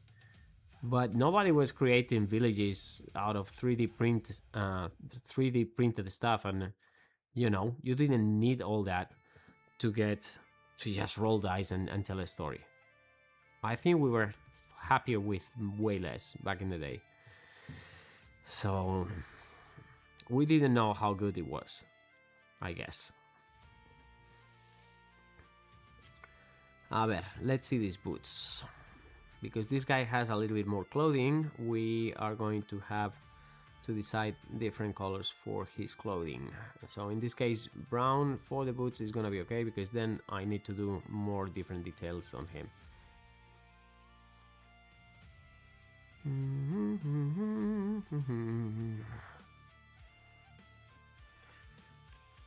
But nobody was creating villages out of 3D printed stuff, and you know, you didn't need all that to just roll dice and tell a story. I think we were happier with way less back in the day. So we didn't know how good it was, I guess. A ver, let's see these boots. Because this guy has a little bit more clothing, we are going to have to decide different colors for his clothing. So in this case, brown for the boots is gonna be okay, because then I need to do more different details on him.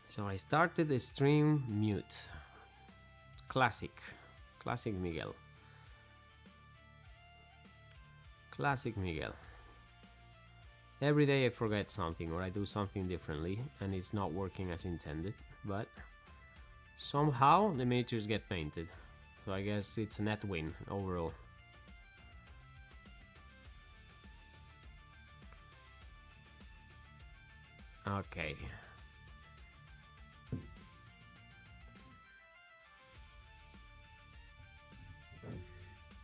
So I started the stream mute. Classic Miguel. Classic Miguel. Every day I forget something or I do something differently and it's not working as intended, but somehow the miniatures get painted. So I guess it's a net win overall. Okay.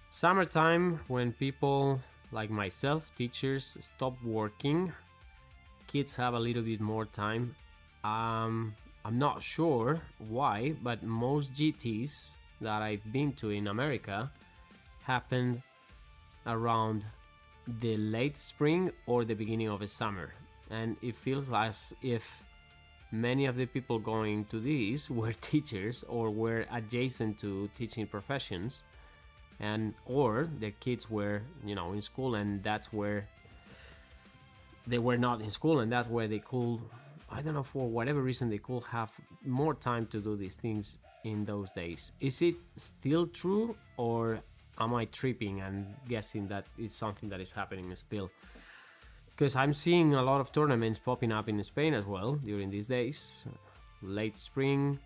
Summertime, when people like myself, teachers, stop working, kids have a little bit more time. I'm not sure why, but most GTs that I've been to in America happened around the late spring or the beginning of the summer. and it feels as if many of the people going to these were teachers or were adjacent to teaching professions, and or their kids were, you know, in school, and that's where they were not in school, and that's where they could, I don't know, for whatever reason, they could have more time to do these things in those days. Is it still true, or am I tripping and guessing that it's something that is happening still? Because I'm seeing a lot of tournaments popping up in Spain as well during these days, late spring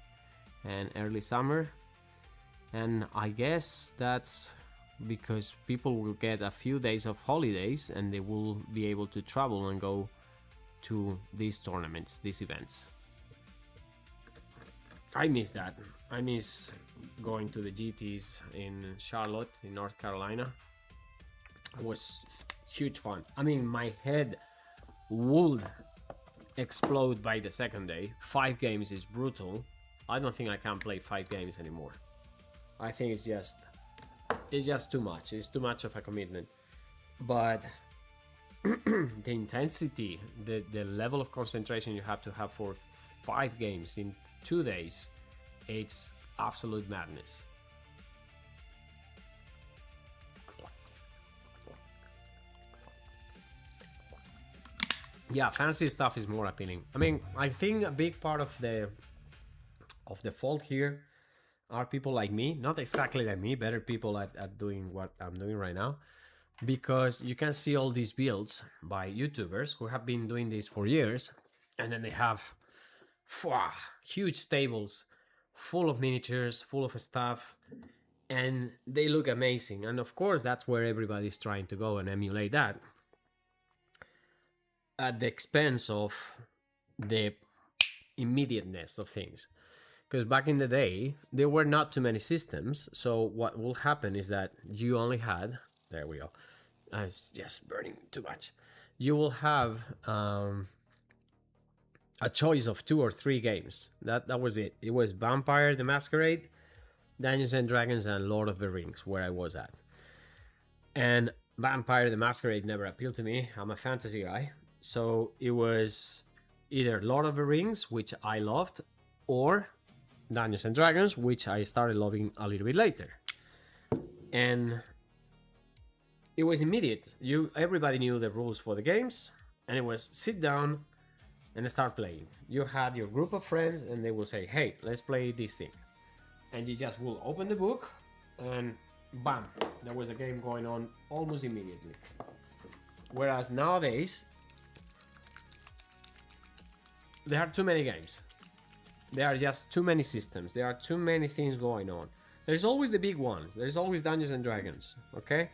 and early summer. And I guess that's because people will get a few days of holidays and they will be able to travel and go to these tournaments, these events. I miss that. I miss going to the GTs in Charlotte, in North Carolina. It was huge fun. I mean, my head would explode by the second day. 5 games is brutal. I don't think I can play 5 games anymore. I think it's just too much. It's too much of a commitment. But the intensity, the level of concentration you have to have for 5 games in 2 days, it's absolute madness. Yeah, fancy stuff is more appealing. I mean, I think a big part of the fault here are people like me, not exactly like me, better people at doing what I'm doing right now, because you can see all these builds by YouTubers who have been doing this for years, and then they have huge tables full of miniatures, full of stuff, and they look amazing. And of course, that's where everybody's trying to go and emulate that, at the expense of the immediateness of things. Because back in the day, there were not too many systems. So what will happen is that you only had, there we go, it's just burning too much. You will have a choice of 2 or 3 games. That was it. It was Vampire the Masquerade, Dungeons and Dragons, and Lord of the Rings, where I was at. And Vampire the Masquerade never appealed to me. I'm a fantasy guy. So it was either Lord of the Rings, which I loved, or Dungeons and Dragons, which I started loving a little bit later. And it was immediate. Everybody knew the rules for the games, and it was sit down and start playing. You had your group of friends, and they will say, hey, let's play this thing. And you just will open the book, and bam, there was a game going on almost immediately. Whereas nowadays, there are too many games. There are just too many systems. There are too many things going on. There's always the big ones. There's always Dungeons and Dragons, okay?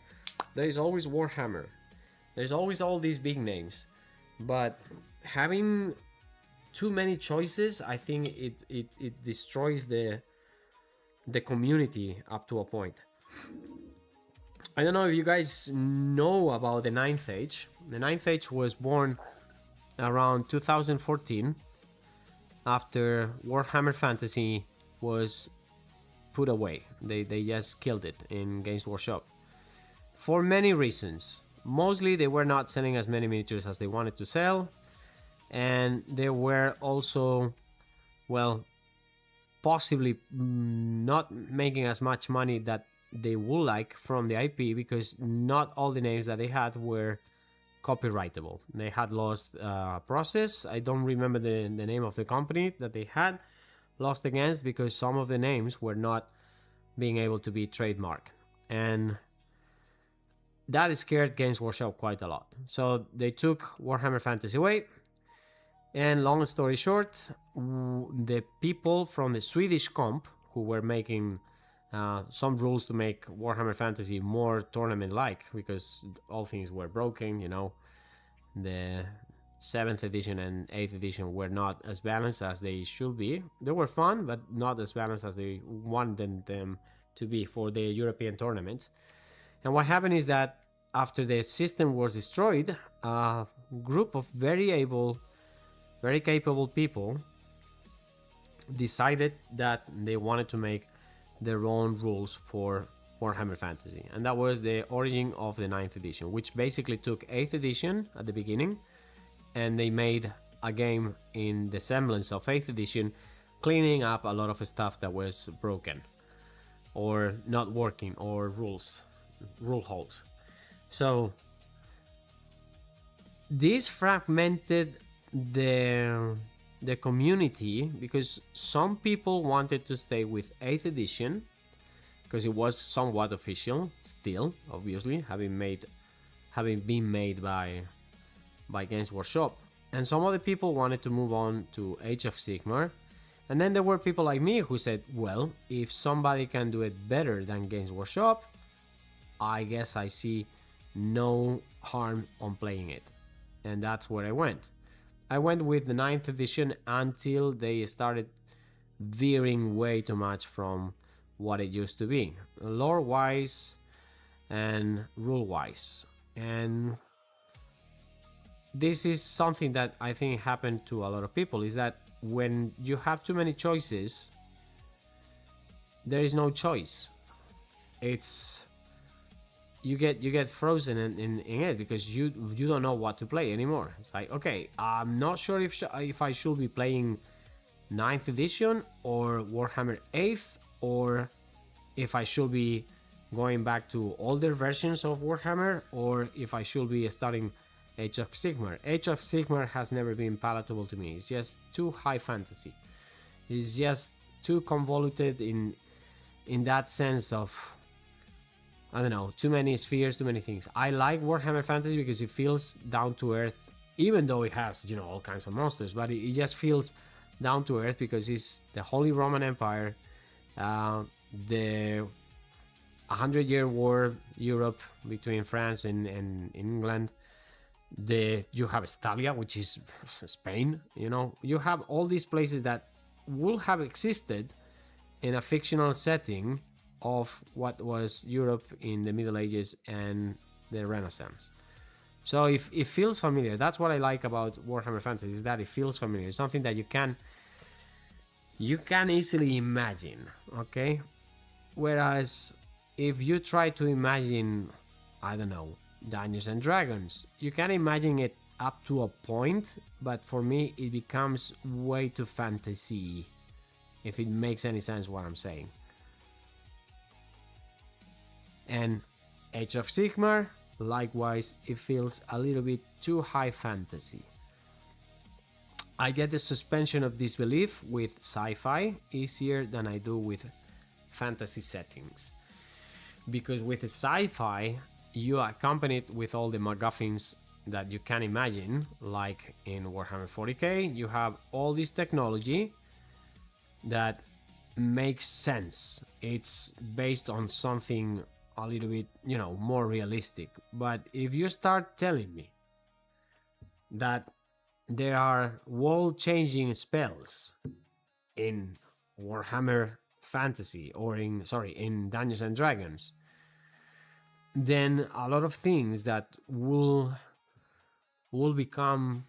There's always Warhammer. There's always all these big names. But having too many choices, I think it destroys the community up to a point. I don't know if you guys know about the Ninth Age. The Ninth Age was born around 2014, after Warhammer Fantasy was put away. They just killed it in Games Workshop for many reasons. Mostly they were not selling as many miniatures as they wanted to sell, and they were also, well, possibly not making as much money that they would like from the IP, because not all the names that they had were copyrightable. They had lost process. I don't remember the name of the company that they had lost against, because some of the names were not being able to be trademarked, and that scared Games Workshop quite a lot. So they took Warhammer Fantasy away, and long story short, the people from the Swedish comp who were making some rules to make Warhammer Fantasy more tournament-like, because all things were broken, you know. The 7th edition and 8th edition were not as balanced as they should be. They were fun, but not as balanced as they wanted them to be for the European tournaments. And what happened is that after the system was destroyed, a group of very capable people decided that they wanted to make their own rules for Warhammer Fantasy, and that was the origin of the 9th edition, which basically took 8th edition at the beginning and they made a game in the semblance of 8th edition, cleaning up a lot of stuff that was broken or not working, or rule holes. So this fragmented the community, because some people wanted to stay with 8th edition because it was somewhat official still, obviously, having been made by Games Workshop, and some other people wanted to move on to Age of Sigmar. And then there were people like me who said, well, if somebody can do it better than Games Workshop, I guess I see no harm on playing it. And that's where I went. I went with the 9th edition until they started veering way too much from what it used to be, lore-wise and rule-wise. And this is something that I think happened to a lot of people, is that when you have too many choices, there is no choice. It's you get frozen in it because you don't know what to play anymore. It's like, okay, I'm not sure if I should be playing 9th edition or Warhammer 8th, or if I should be going back to older versions of Warhammer, or if I should be starting Age of Sigmar. Age of Sigmar has never been palatable to me. It's just too high fantasy. It's just too convoluted in that sense of, I don't know, too many spheres, too many things. I like Warhammer Fantasy because it feels down to earth, even though it has, you know, all kinds of monsters, but it just feels down to earth because it's the Holy Roman Empire, the 100-year war, Europe, between France and England. You have Estalia, which is Spain, you know. You have all these places that will have existed in a fictional setting of what was Europe in the Middle Ages and the Renaissance. So if it feels familiar, that's what I like about Warhammer Fantasy, is that it feels familiar. It's something that you can easily imagine, okay? Whereas if you try to imagine, I don't know, Dungeons and Dragons, you can imagine it up to a point, but for me it becomes way too fantasy, if it makes any sense what I'm saying. And Age of Sigmar, likewise, it feels a little bit too high fantasy. I get the suspension of disbelief with sci-fi easier than I do with fantasy settings, because with sci-fi you accompany it with all the MacGuffins that you can imagine, like in Warhammer 40k. You have all this technology that makes sense. It's based on something a little bit, you know, more realistic. But if you start telling me that there are world-changing spells in Warhammer Fantasy, or in Dungeons and Dragons, then a lot of things that will become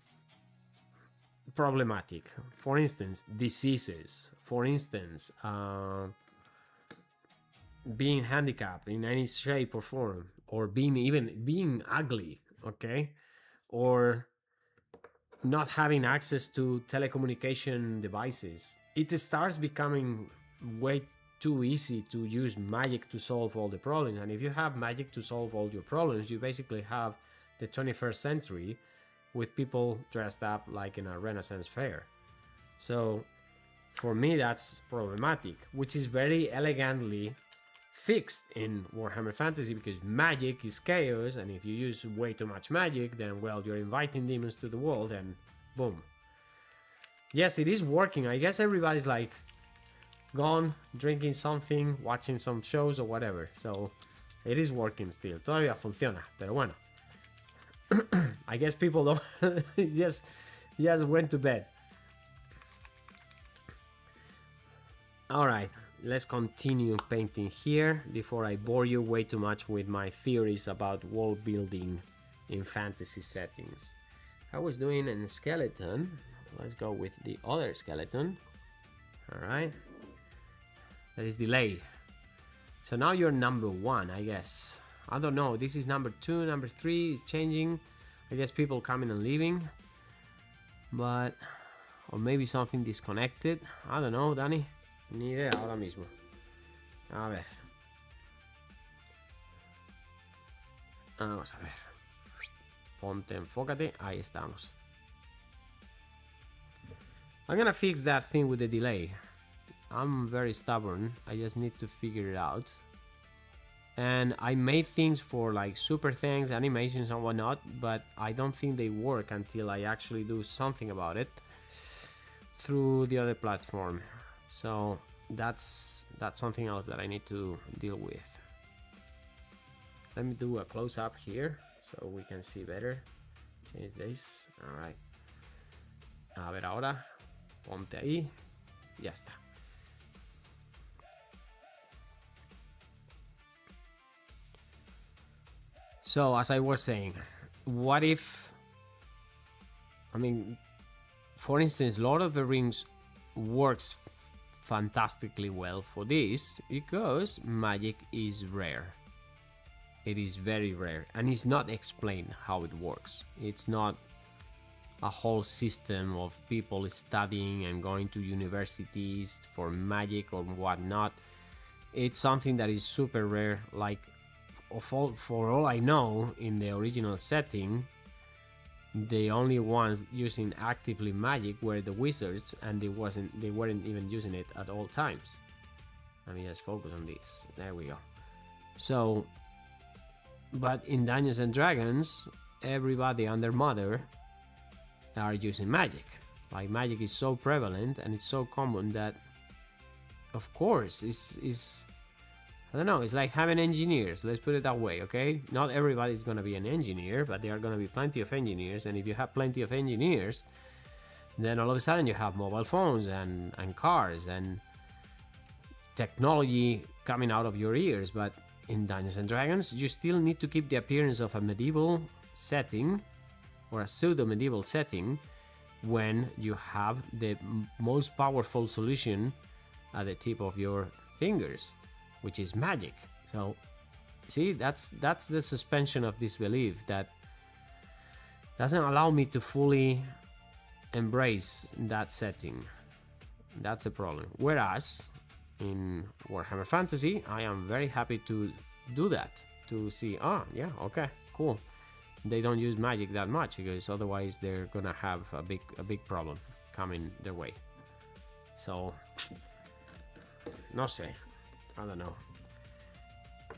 problematic. For instance, diseases. For instance, being handicapped in any shape or form, or being ugly, okay, or not having access to telecommunication devices. It starts becoming way too easy to use magic to solve all the problems. And if you have magic to solve all your problems, you basically have the 21st century with people dressed up like in a Renaissance fair. So for me that's problematic, which is very elegantly fixed in Warhammer Fantasy, because magic is chaos, and if you use way too much magic, then well, you're inviting demons to the world, and boom. Yes, it is working. I guess everybody's like gone, drinking something, watching some shows or whatever. So it is working still. Todavía funciona, pero bueno. I guess people don't just went to bed. All right, let's continue painting here before I bore you way too much with my theories about world building in fantasy settings. I was doing a skeleton. Let's go with the other skeleton. All right. That is delay. So now you're number 1, I guess. I don't know. This is number 2, number 3 is changing. I guess people coming and leaving. But, or maybe something disconnected. I don't know, Danny. Ni idea ahora mismo. A ver. Vamos a ver. Ponte, enfócate. Ahí estamos. I'm gonna fix that thing with the delay. I'm very stubborn. I just need to figure it out. And I made things for like super things, animations and whatnot, but I don't think they work until I actually do something about it through the other platform. So that's something else that I need to deal with. Let me do a close-up here so we can see better. Change this. All right. A ver ahora. Ponte ahí. Ya está. So, as I was saying, what if, I mean, for instance, Lord of the Rings works fantastically well for this because magic is rare. It is very rare, and it's not explained how it works. It's not a whole system of people studying and going to universities for magic or whatnot. It's something that is super rare, like for all I know, in the original setting, the only ones using actively magic were the wizards, and they weren't even using it at all times. Let me just focus on this. There we go. So, but in Dungeons and Dragons, everybody and their mother are using magic. Like, magic is so prevalent and it's so common that, of course, is I don't know, it's like having engineers, let's put it that way, okay? Not everybody's gonna be an engineer, but there are gonna be plenty of engineers, and if you have plenty of engineers, then all of a sudden you have mobile phones and cars and technology coming out of your ears. But in Dungeons and Dragons, you still need to keep the appearance of a medieval setting or a pseudo-medieval setting when you have the most powerful solution at the tip of your fingers, which is magic. So, see, that's the suspension of disbelief that doesn't allow me to fully embrace that setting. That's a problem. Whereas in Warhammer Fantasy, I am very happy to do that, to see, yeah, okay, cool. They don't use magic that much because otherwise they're gonna have a big problem coming their way. So, no sé, I don't know.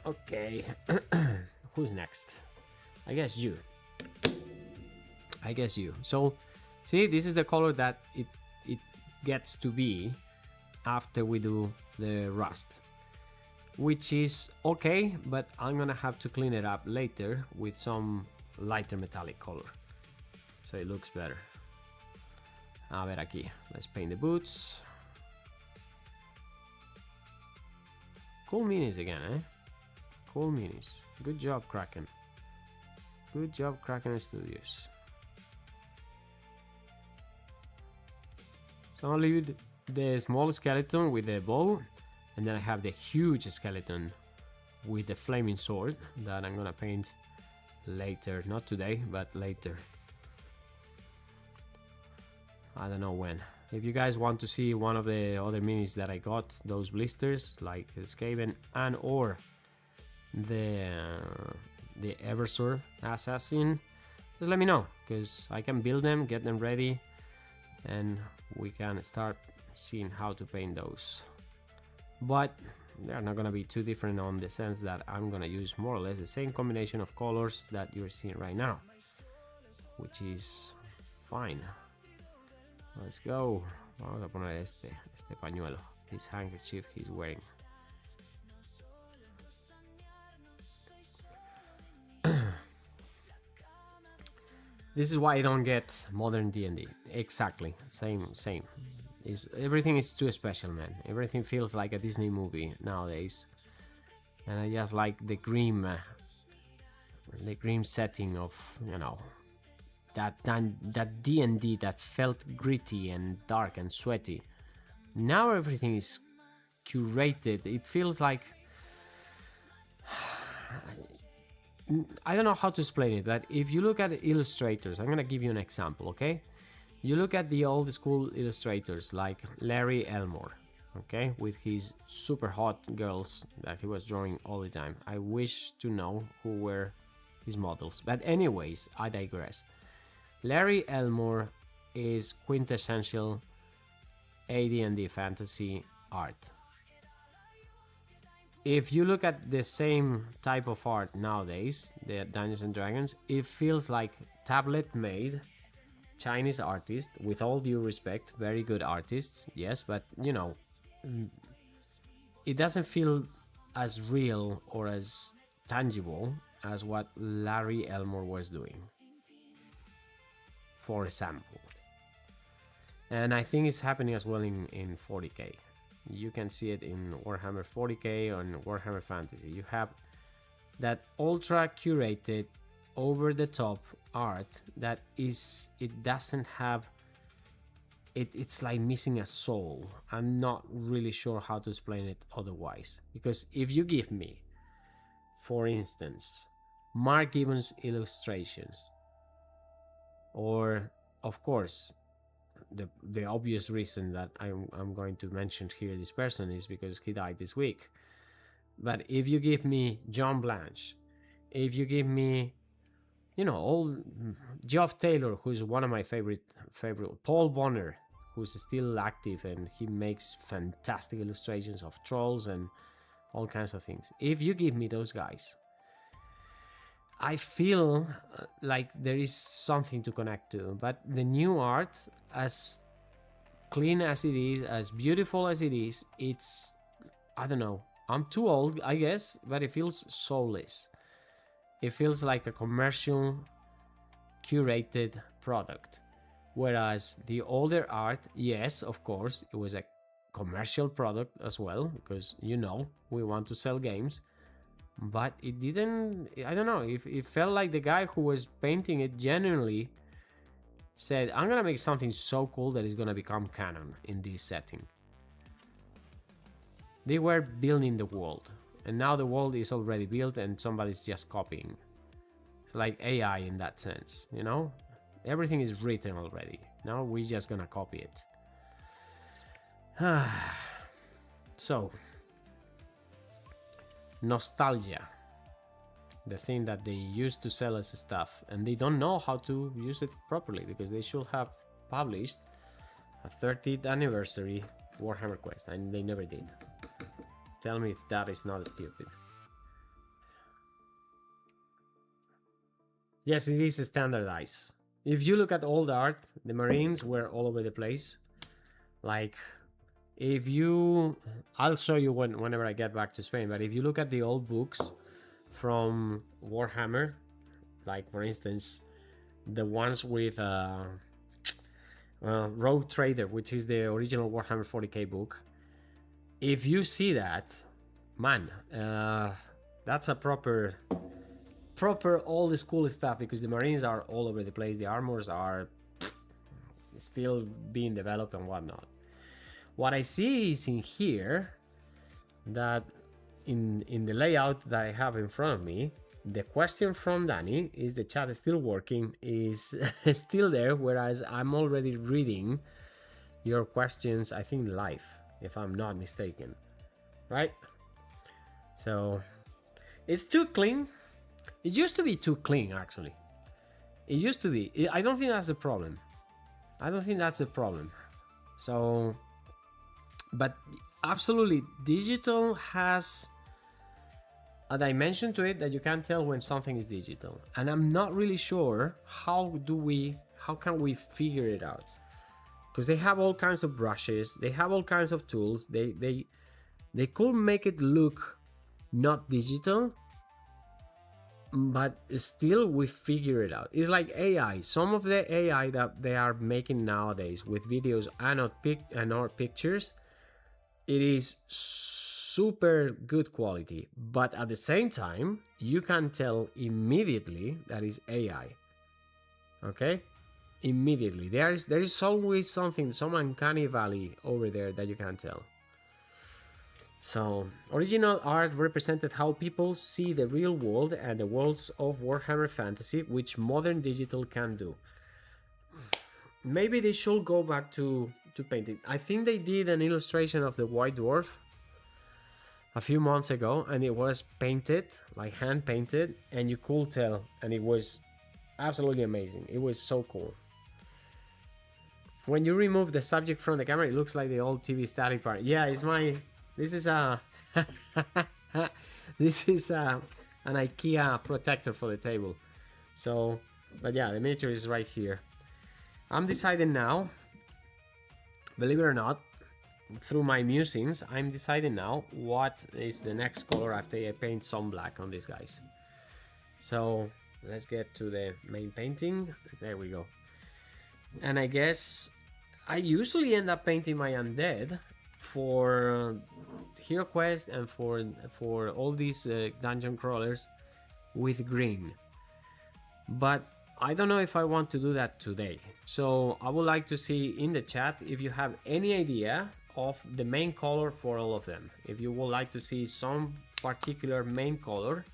Okay, who's next? I guess you. So, see, this is the color that it gets to be after we do the rust, which is okay, but I'm gonna have to clean it up later with some lighter metallic color so it looks better. A ver aquí, let's paint the boots. Cool minis again, eh? Cool minis. Good job, Kraken. Good job, Kraken Studios. So I'll leave the small skeleton with the bow, and then I have the huge skeleton with the flaming sword that I'm gonna paint later. Not today, but later. I don't know when. If you guys want to see one of the other minis that I got, those blisters, like the Skaven and or the Eversor Assassin, just let me know, because I can build them, get them ready, and we can start seeing how to paint those. But they're not gonna be too different on the sense that I'm gonna use more or less the same combination of colors that you're seeing right now, which is fine. Let's go. Vamos a poner este pañuelo, this handkerchief he's wearing. This is why I don't get modern D&D. Exactly, same. Everything is too special, man. Everything feels like a Disney movie nowadays, and I just like the grim setting of, you know, that D&D that felt gritty and dark and sweaty. Now everything is curated. It feels like, I don't know how to explain it, but if you look at illustrators, I'm gonna give you an example, okay? You look at the old school illustrators like Larry Elmore, okay, with his super hot girls that he was drawing all the time. I wish to know who were his models, but anyways, I digress. Larry Elmore is quintessential AD&D fantasy art. If you look at the same type of art nowadays, the Dungeons and Dragons, it feels like tablet made Chinese artists, with all due respect, very good artists, yes, but you know, it doesn't feel as real or as tangible as what Larry Elmore was doing, for example. And I think it's happening as well in 40k. You can see it in Warhammer 40k or in Warhammer Fantasy. You have that ultra curated, over the top art that is, it doesn't have it, it's like missing a soul. I'm not really sure how to explain it otherwise, because if you give me, for instance, Mark Gibbons illustrations, or of course the obvious reason that I'm going to mention here this person is because he died this week, but if you give me John Blanche, if you give me, you know, old Geoff Taylor, who's one of my favorite, Paul Bonner, who's still active and he makes fantastic illustrations of trolls and all kinds of things. If you give me those guys, I feel like there is something to connect to. But the new art, as clean as it is, as beautiful as it is, it's, I don't know, I'm too old, I guess, but it feels soulless. It feels like a commercial, curated product. Whereas the older art, yes, of course, it was a commercial product as well, because, you know, we want to sell games. But it didn't, I don't know, it felt like the guy who was painting it genuinely said, I'm gonna make something so cool that is gonna become canon in this setting. They were building the world, and now the world is already built and somebody's just copying. It's like AI in that sense, you know? Everything is written already. Now we're just gonna copy it. So, nostalgia, the thing that they used to sell as stuff, and they don't know how to use it properly, because they should have published a 30th anniversary Warhammer Quest, and they never did. Tell me if that is not stupid. Yes, it is standardized. If you look at old art, the Marines were all over the place. Like, if you, I'll show you whenever I get back to Spain, but if you look at the old books from Warhammer, like for instance, the ones with Rogue Trader, which is the original Warhammer 40k book, if you see that, man, that's a proper old school stuff, because the Marines are all over the place, the armors are still being developed and whatnot. What I see is in here, that in the layout that I have in front of me, the question from Danny, is the chat still working, is still there, whereas I'm already reading your questions, I think live, if I'm not mistaken, right? So it's too clean. It used to be too clean, actually. It used to be. I don't think that's the problem. I don't think that's the problem. So, but absolutely, digital has a dimension to it that you can't tell when something is digital, and I'm not really sure how can we figure it out, because they have all kinds of brushes, they have all kinds of tools, they could make it look not digital, but still we figure it out. It's like AI. Some of the AI that they are making nowadays with videos and or pictures, it is super good quality, but at the same time you can tell immediately that is AI. Okay, immediately. There is always something, some uncanny valley over there that you can't tell. So, original art represented how people see the real world and the worlds of Warhammer Fantasy, which modern digital can do. maybe they should go back to painting. I think they did an illustration of the White Dwarf a few months ago, and it was painted, like hand painted, and you could tell, and it was absolutely amazing. It was so cool. When you remove the subject from the camera, it looks like the old TV static part. Yeah, it's my... This is a... this is an IKEA protector for the table. So, but yeah, the miniature is right here. I'm deciding now, believe it or not, through my musings, I'm deciding now what is the next color after I paint some black on these guys. So let's get to the main painting. There we go. And I guess I usually end up painting my undead for Hero Quest and for all these dungeon crawlers with green. But I don't know if I want to do that today. So I would like to see in the chat if you have any idea of the main color for all of them. If you would like to see some particular main color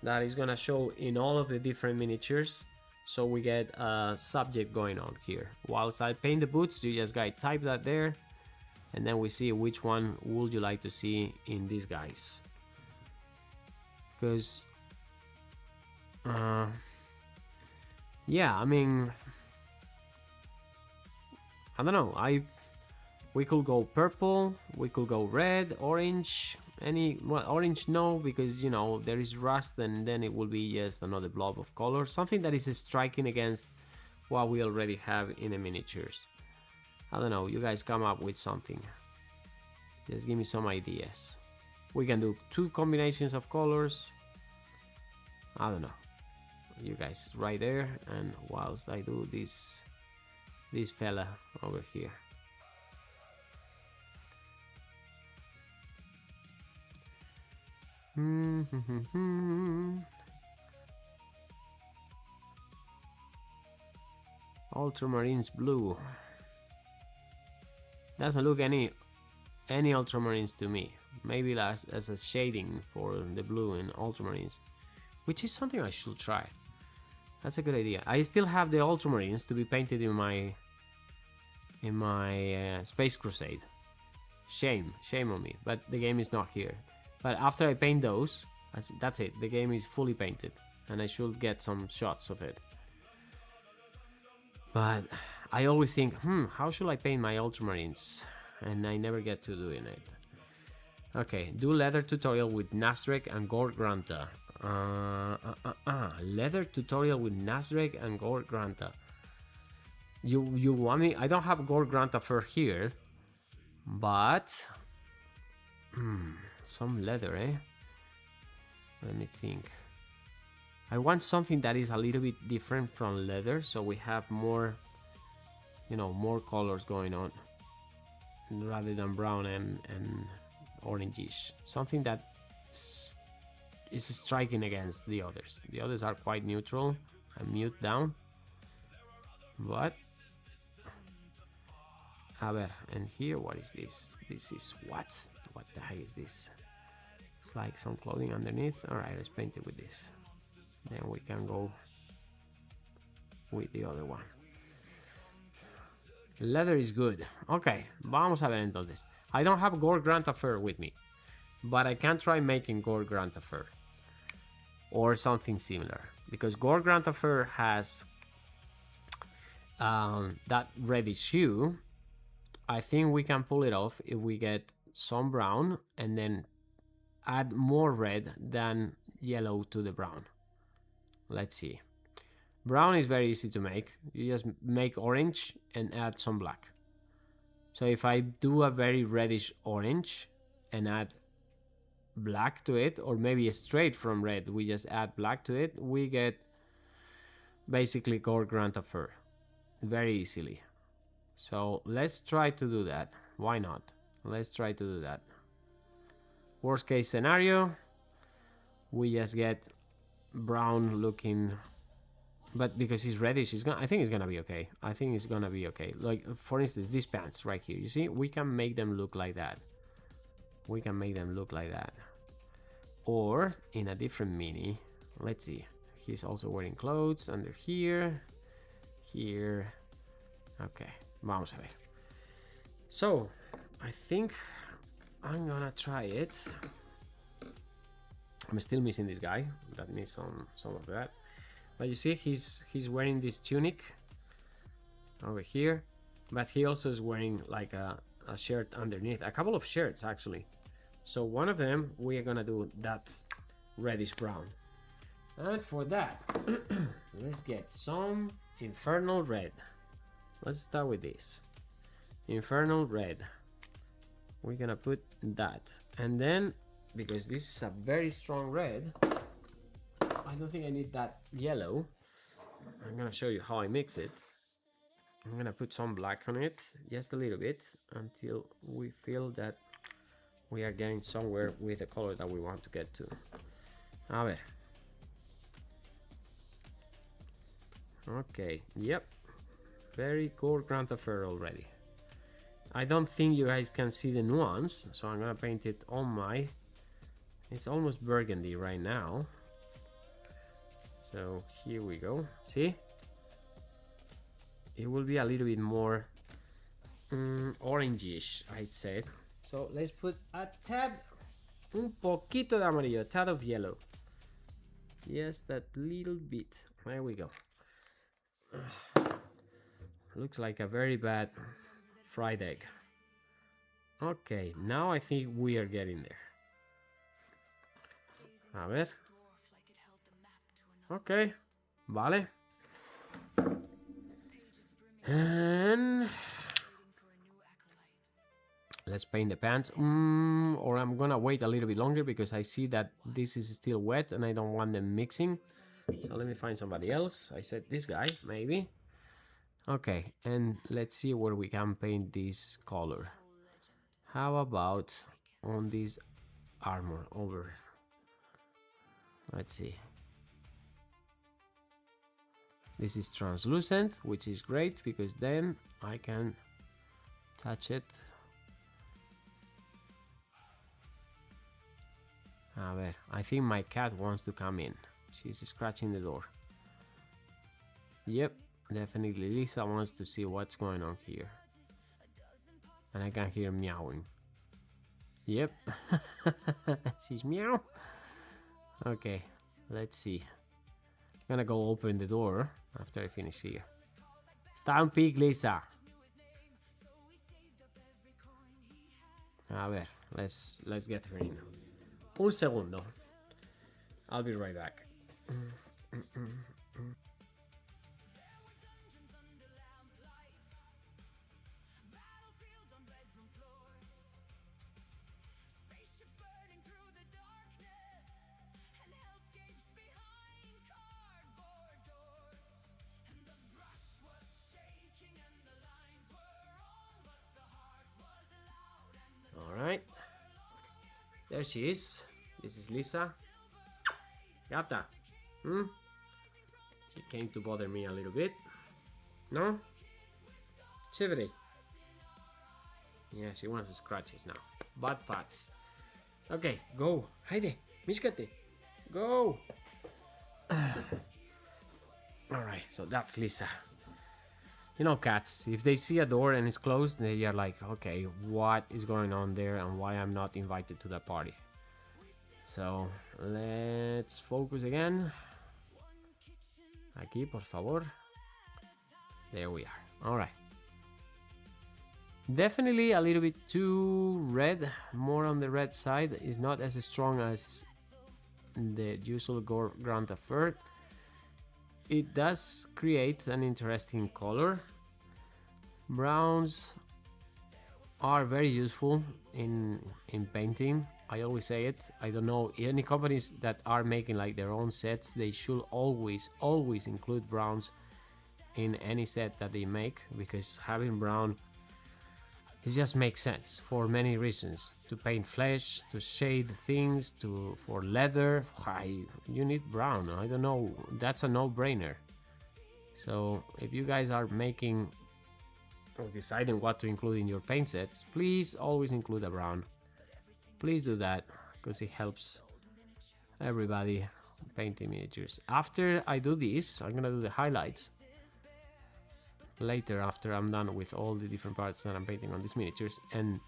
that is gonna show in all of the different miniatures, so we get a subject going on here. Whilst I paint the boots, you just guys type that there, and then we see which one would you like to see in these guys. Because yeah, I mean, I don't know, we could go purple, we could go red, orange, well, orange no, because you know there is rust, and then it will be just another blob of color, something that is striking against what we already have in the miniatures. I don't know, you guys come up with something, just give me some ideas. We can do 2 combinations of colors, I don't know, you guys right there, and whilst I do this fella over here. Ultramarines blue. Doesn't look any ultramarines to me. Maybe as a shading for the blue in ultramarines, which is something I should try. That's a good idea. I still have the ultramarines to be painted in my Space Crusade. Shame on me, but the game is not here. But after I paint those, that's it. The game is fully painted, and I should get some shots of it. But I always think, how should I paint my ultramarines? And I never get to doing it. Okay, do leather tutorial with Nasrek and Gord Granta. Leather tutorial with Nasrek and Gord Granta. You want me? I don't have Gord Granta fur here, but some leather, eh? Let me think. I want something that is a little bit different from leather, so we have more, you know, more colors going on rather than brown and orangish. Something that is striking against the others. The others are quite neutral and mute down, but a ver, and here, what is this? This is what the heck is this? It's like some clothing underneath. All right, let's paint it with this. Then we can go with the other one. Leather is good. Okay, vamos a ver entonces. I don't have Gord Granta fur with me, but I can try making Gord Granta fur or something similar, because Gord Granta fur has that reddish hue. I think we can pull it off if we get some brown and then add more red than yellow to the brown. Let's see. Brown is very easy to make. You just make orange and add some black. So if I do a very reddish orange and add black to it, or maybe straight from red, we just add black to it, we get basically Gord Granta fur very easily. So let's try to do that. Why not? Let's try to do that. Worst case scenario, we just get brown looking, but because he's reddish, I think it's gonna be okay. I think it's gonna be okay. Like, for instance, these pants right here, you see, we can make them look like that. We can make them look like that. Or in a different mini, let's see, he's also wearing clothes under here, Okay, vamos a ver. So, I think I'm gonna try it. I'm still missing this guy. That needs some of that. But you see, he's wearing this tunic over here, but he also is wearing like a shirt underneath. A couple of shirts, actually. So one of them, we are gonna do that reddish brown. And for that, let's get some Infernal Red. Let's start with this. Infernal Red. We're gonna put that. And then, because this is a very strong red, I don't think I need that yellow. I'm gonna show you how I mix it. I'm gonna put some black on it, just a little bit, until we feel that we are getting somewhere with the color that we want to get to. A ver. Okay, yep. Very cool Grant of Fur already. I don't think you guys can see the nuance, so I'm gonna paint it on my... It's almost burgundy right now. So here we go. See? It will be a little bit more orangish, I said. So let's put a tad, un poquito de amarillo, a tad of yellow. Yes, that little bit. There we go. Looks like a very bad fried egg. Okay, now I think we are getting there. A ver. Okay, vale. And let's paint the pants. Or I'm gonna wait a little bit longer because I see that this is still wet and I don't want them mixing. So let me find somebody else. I said this guy, maybe. Okay, and let's see where we can paint this color. How about on this armor over? Let's see. This is translucent, which is great because then I can touch it. A ver, I think my cat wants to come in. She's scratching the door. Yep, definitely Lisa wants to see what's going on here. And I can hear meowing. Yep, she's meow. Okay, let's see. I'm gonna go open the door after I finish here. Stand pig, Lisa. A ver, let's get her in. Un segundo. I'll be right back. Alright. There she is. This is Lisa. Gata. She came to bother me a little bit. No? Chévere. Yeah, she wants the scratches now. Bad pats. Okay, go. Hayde, míscate. Go. Alright, so that's Lisa. You know, cats, if they see a door and it's closed, they are like, okay, what is going on there and why I'm not invited to that party? So, let's focus again. Aquí, por favor. There we are. Alright. Definitely a little bit too red. More on the red side. It's not as strong as the usual Grant of Fur. It does create an interesting color. Browns are very useful in painting. I always say it. I don't know any companies that are making like their own sets. They should always include browns in any set that they make, because having brown, it just makes sense for many reasons. To paint flesh, to shade things, for leather. You need brown. I don't know. That's a no-brainer. So if you guys are making or deciding what to include in your paint sets, please always include a brown. Please do that, because it helps everybody painting miniatures. After I do this, I'm gonna do the highlights. later after I'm done with all the different parts that I'm painting on these miniatures, and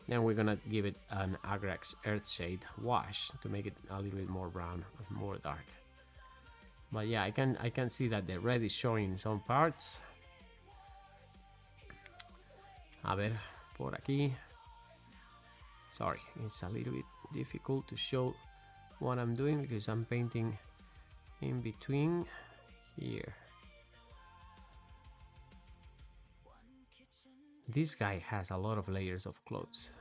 then we're gonna give it an Agrax Earthshade wash to make it a little bit more brown, more dark. But yeah, I can see that the red is showing in some parts. A ver, por aquí. Sorry, it's a little bit difficult to show what I'm doing because I'm painting in between here. This guy has a lot of layers of clothes.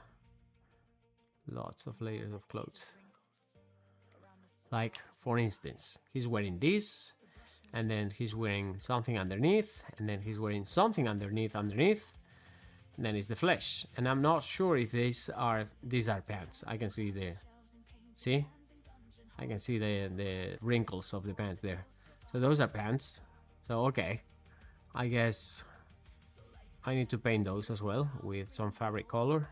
Lots of layers of clothes. Like, for instance, he's wearing this, and then he's wearing something underneath, and then he's wearing something underneath, and then it's the flesh. And I'm not sure if these are pants. I can see I can see the wrinkles of the pants there. So those are pants. So okay, I guess I need to paint those as well with some fabric color.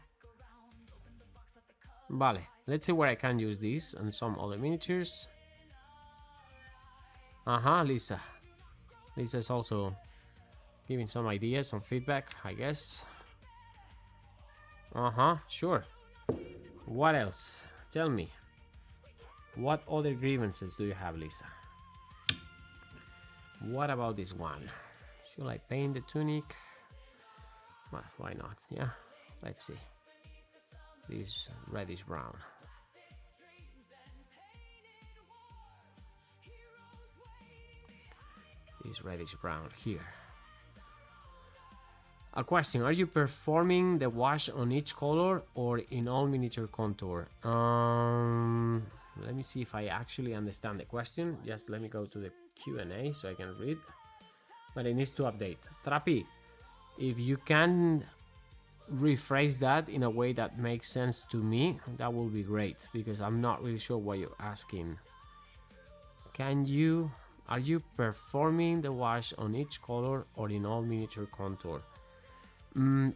Vale, let's see where I can use these and some other miniatures. Lisa. Lisa's also giving some ideas, some feedback, I guess. Sure. What else? Tell me. What other grievances do you have, Lisa? What about this one? Should I paint the tunic? Well, why not? Yeah, let's see. This reddish brown. This reddish brown here. A question: are you performing the wash on each color or in all miniature contour? Let me see if I actually understand the question. Just let me go to the Q&A so I can read. But it needs to update. Trapi, if you can rephrase that in a way that makes sense to me, that will be great, because I'm not really sure what you're asking. Are you performing the wash on each color or in all miniature contour?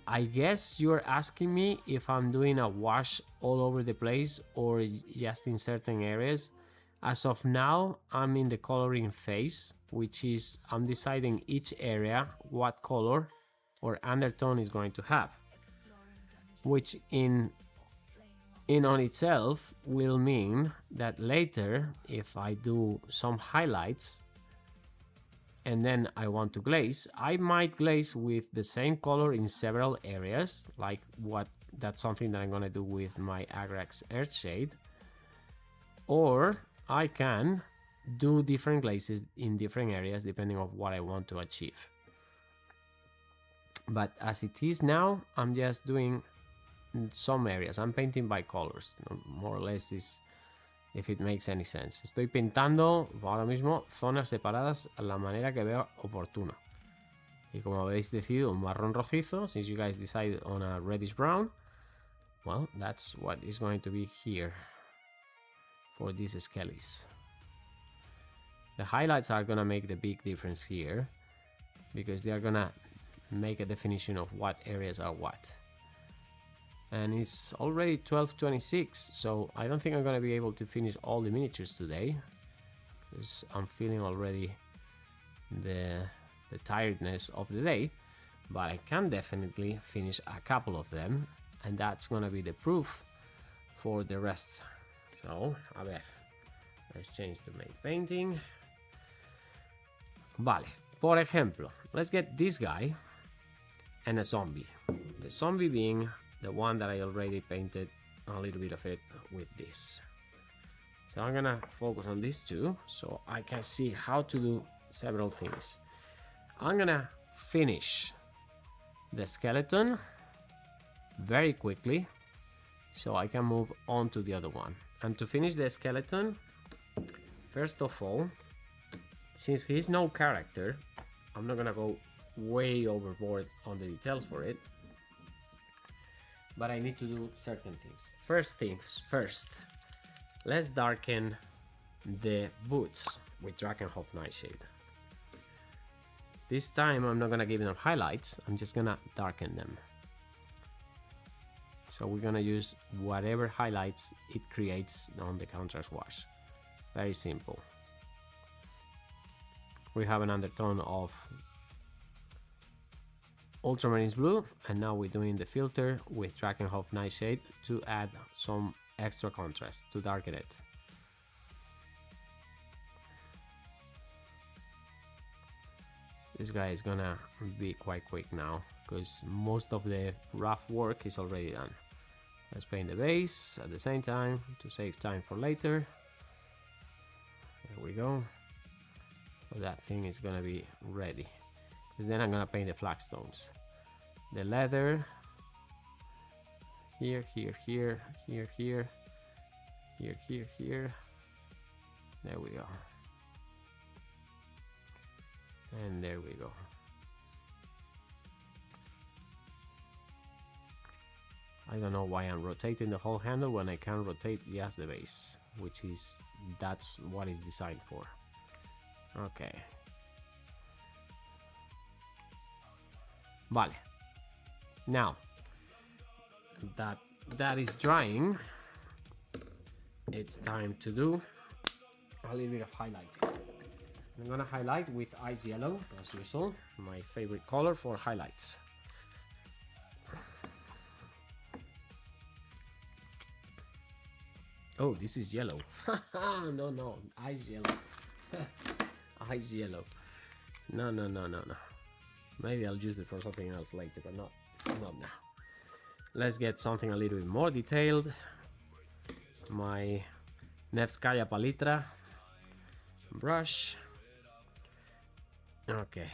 I guess you're asking me if I'm doing a wash all over the place or just in certain areas. As of now, I'm in the coloring phase, which is I'm deciding each area what color or undertone is going to have, which in on itself will mean that later, if I do some highlights and then I want to glaze, I might glaze with the same color in several areas, like that's something that I'm gonna do with my Agrax Earthshade, or I can do different glazes in different areas depending on what I want to achieve. But as it is now, I'm just doing some areas. I'm painting by colors, more or less, is if it makes any sense. Estoy pintando ahora mismo zonas separadas a la manera que veo oportuno. Y como habéis decidido un marrón rojizo, since you guys decided on a reddish brown, well, that's what is going to be here for these skellies. The highlights are gonna make the big difference here, because they are gonna make a definition of what areas are what. And it's already 12:26, so I don't think I'm gonna be able to finish all the miniatures today, because I'm feeling already the tiredness of the day. But I can definitely finish a couple of them, and that's gonna be the proof for the rest. So, a ver, let's change to main painting. Vale, por ejemplo, let's get this guy and a zombie. The zombie being the one that I already painted a little bit of it with this. So I'm gonna focus on these two so I can see how to do several things. I'm gonna finish the skeleton very quickly so I can move on to the other one. And to finish the skeleton, first of all, since he's no character, I'm not gonna go way overboard on the details for it, but I need to do certain things. First things first, let's darken the boots with Drakenhof Nightshade. This time I'm not gonna give them highlights, I'm just gonna darken them. So we're gonna use whatever highlights it creates on the contrast wash. Very simple. We have an undertone of ultramarine blue, and now we're doing the filter with Drakenhof Nightshade to add some extra contrast to darken it. This guy is gonna be quite quick now because most of the rough work is already done. Let's paint the base at the same time to save time for later. There we go. So that thing is gonna be ready. Because then I'm gonna paint the flagstones. The leather. Here, here, here, here, here. Here, here, here. There we go. And there we go. I don't know why I'm rotating the whole handle when I can rotate just the base, which is, that's what it's designed for. Okay. Vale. Now that is drying, it's time to do a little bit of highlighting. I'm gonna highlight with ice yellow as usual, my favorite color for highlights. Oh, this is yellow. No, ice yellow. Ice yellow. No. Maybe I'll use it for something else later, but not now. Let's get something a little bit more detailed. My Nevskaya Palitra brush. Okay.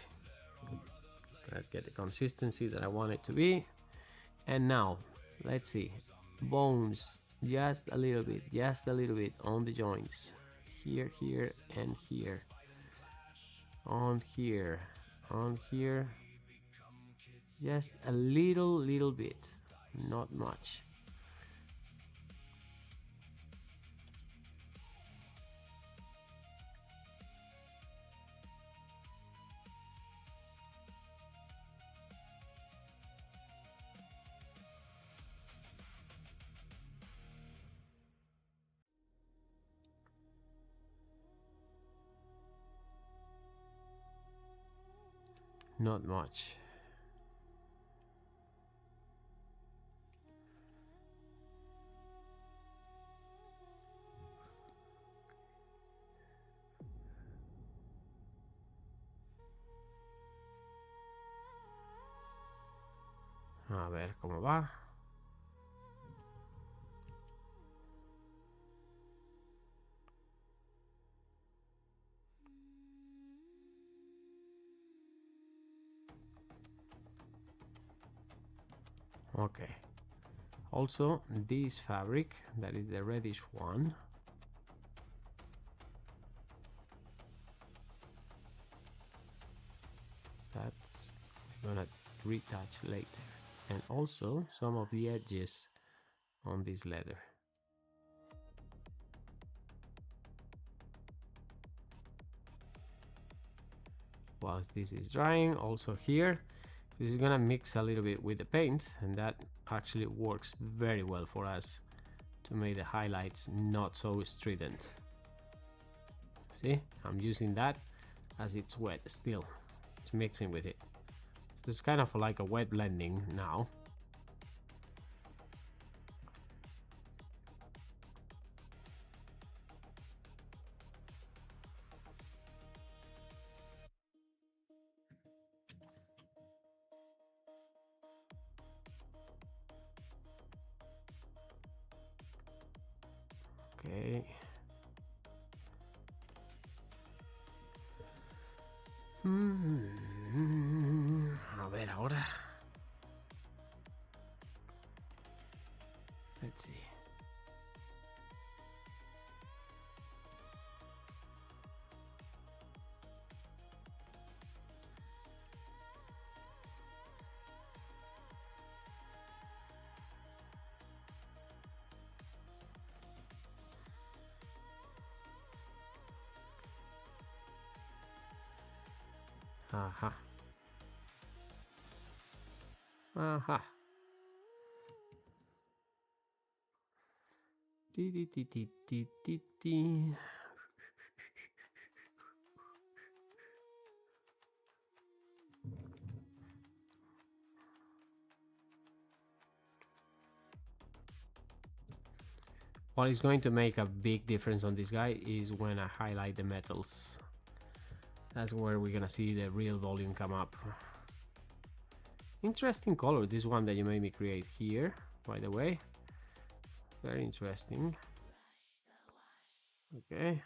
Let's get the consistency that I want it to be. And now, let's see. Bones. Just a little bit on the joints. Here, here, and here. On here. Just a little bit, not much. Not much. A ver cómo va. Okay. Also, this fabric, that is the reddish one, that's gonna retouch later. And also some of the edges on this leather. Whilst this is drying, also here, this is gonna mix a little bit with the paint, and that actually works very well for us to make the highlights not so strident. See, I'm using that as it's wet still. It's mixing with it. So it's kind of like a wet blending now. Okay. A ver ahora. Let's see. Ajá. Ajá. Ti, ti, ti, ti, ti, ti, ti. What is going to make a big difference on this guy is when I highlight the metals. That's where we're gonna see the real volume come up. Interesting color, this one that you made me create here, by the way. Very interesting. Okay.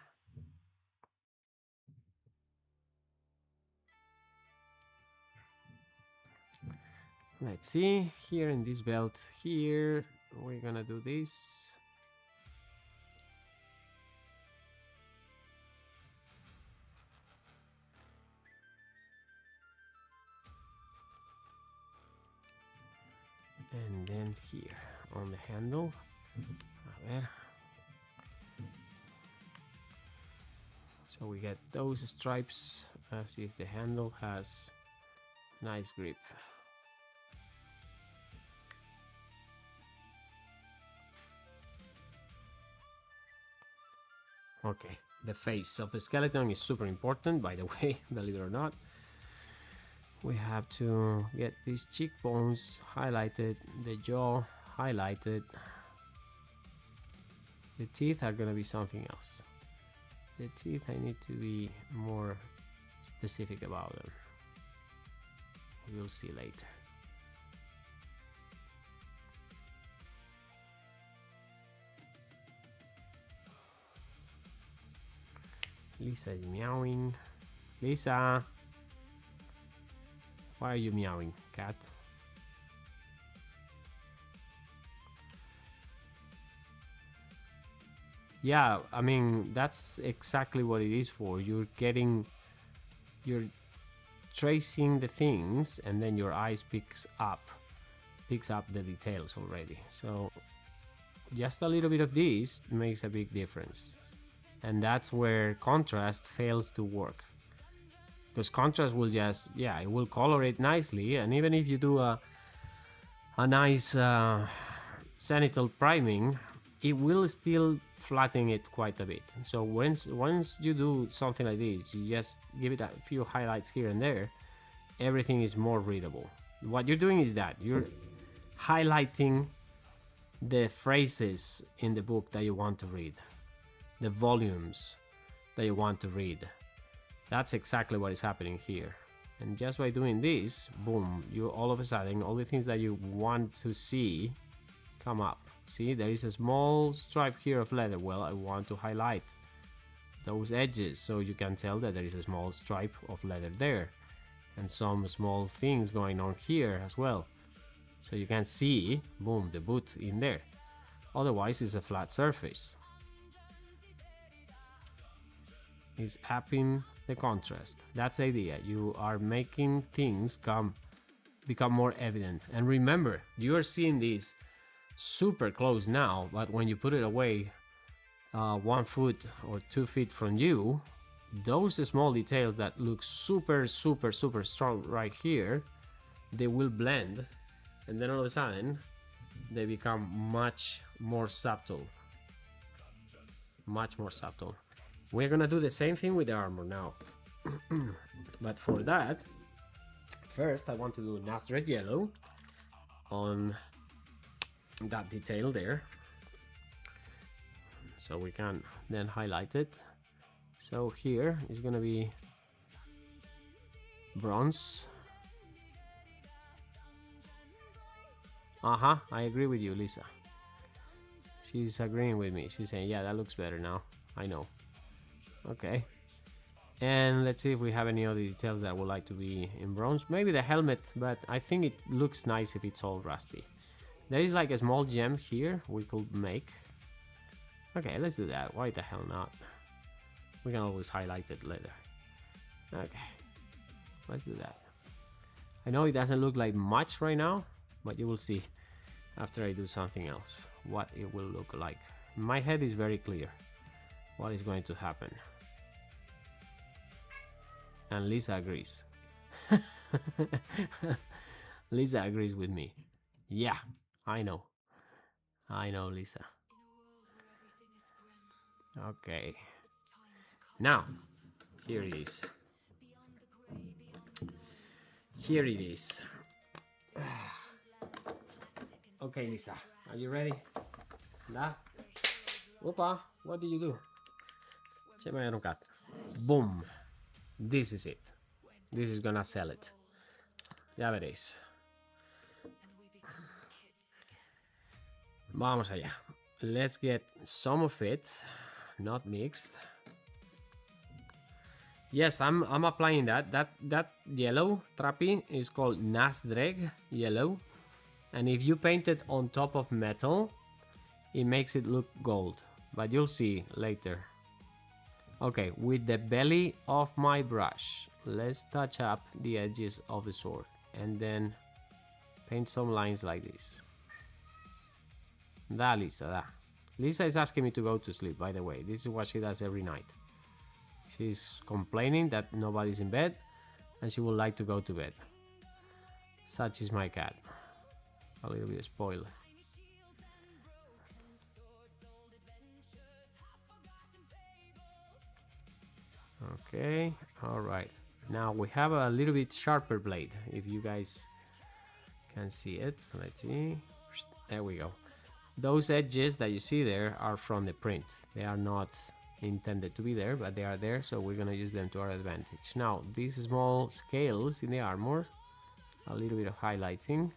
Let's see, here in this belt here, we're gonna do this. And then here on the handle. A ver. So we get those stripes as if the handle has nice grip. Okay, the face of the skeleton is super important, by the way, believe it or not. We have to get these cheekbones highlighted, the jaw highlighted. The teeth are gonna be something else. The teeth, I need to be more specific about them. We'll see later. Lisa is meowing. Lisa! Why are you meowing, cat? Yeah, I mean, that's exactly what it is for. You're tracing the things, and then your eyes picks up the details already. So just a little bit of this makes a big difference. And that's where contrast fails to work. Because contrast will just, yeah, it will color it nicely, and even if you do a nice zenithal priming, it will still flatten it quite a bit. So once you do something like this, you just give it a few highlights here and there, everything is more readable. What you're doing is that you're highlighting the phrases in the book that you want to read, the volumes that you want to read. That's exactly what is happening here. And just by doing this, boom, you all of a sudden, all the things that you want to see come up. See, there is a small stripe here of leather. Well, I want to highlight those edges so you can tell that there is a small stripe of leather there. And some small things going on here as well. So you can see, boom, the boot in there. Otherwise, it's a flat surface. Is upping the contrast. That's the idea. You are making things become more evident. And remember, you are seeing this super close now, but when you put it away 1 foot or 2 feet from you, those small details that look super strong right here, they will blend, and then all of a sudden they become much more subtle. Much more subtle. We're gonna do the same thing with the armor now. But for that, first I want to do Nazareth yellow on that detail there. So we can then highlight it. So here is gonna be bronze. I agree with you, Lisa. She's agreeing with me. She's saying, yeah, that looks better now. I know. Okay, and let's see if we have any other details that would like to be in bronze. Maybe the helmet, but I think it looks nice if it's all rusty. There is like a small gem here we could make. Okay, let's do that. Why the hell not? We can always highlight it later. Okay, let's do that. I know it doesn't look like much right now, but you will see after I do something else what it will look like. My head is very clear what is going to happen. And Lisa agrees. Lisa agrees with me. Yeah, I know. I know, Lisa. Okay. Now, here it is. Here it is. Okay, Lisa, are you ready? Da? Opa, what did you do? Ce mai aruncat. Boom. This is it. This is gonna sell it. Ya veréis. Vamos allá. Let's get some of it, not mixed. Yes, I'm applying that. That yellow trappy is called Nasdreg yellow. And if you paint it on top of metal, it makes it look gold. But you'll see later. Okay, with the belly of my brush, let's touch up the edges of the sword. And then paint some lines like this. Da, Lisa, da. Lisa is asking me to go to sleep, by the way. This is what she does every night. She's complaining that nobody's in bed and she would like to go to bed. Such is my cat. A little bit spoiled. Okay, alright. Now we have a little bit sharper blade, if you guys can see it. Let's see. There we go. Those edges that you see there are from the print. They are not intended to be there, but they are there, so we're gonna use them to our advantage. Now, these small scales in the armor, a little bit of highlighting.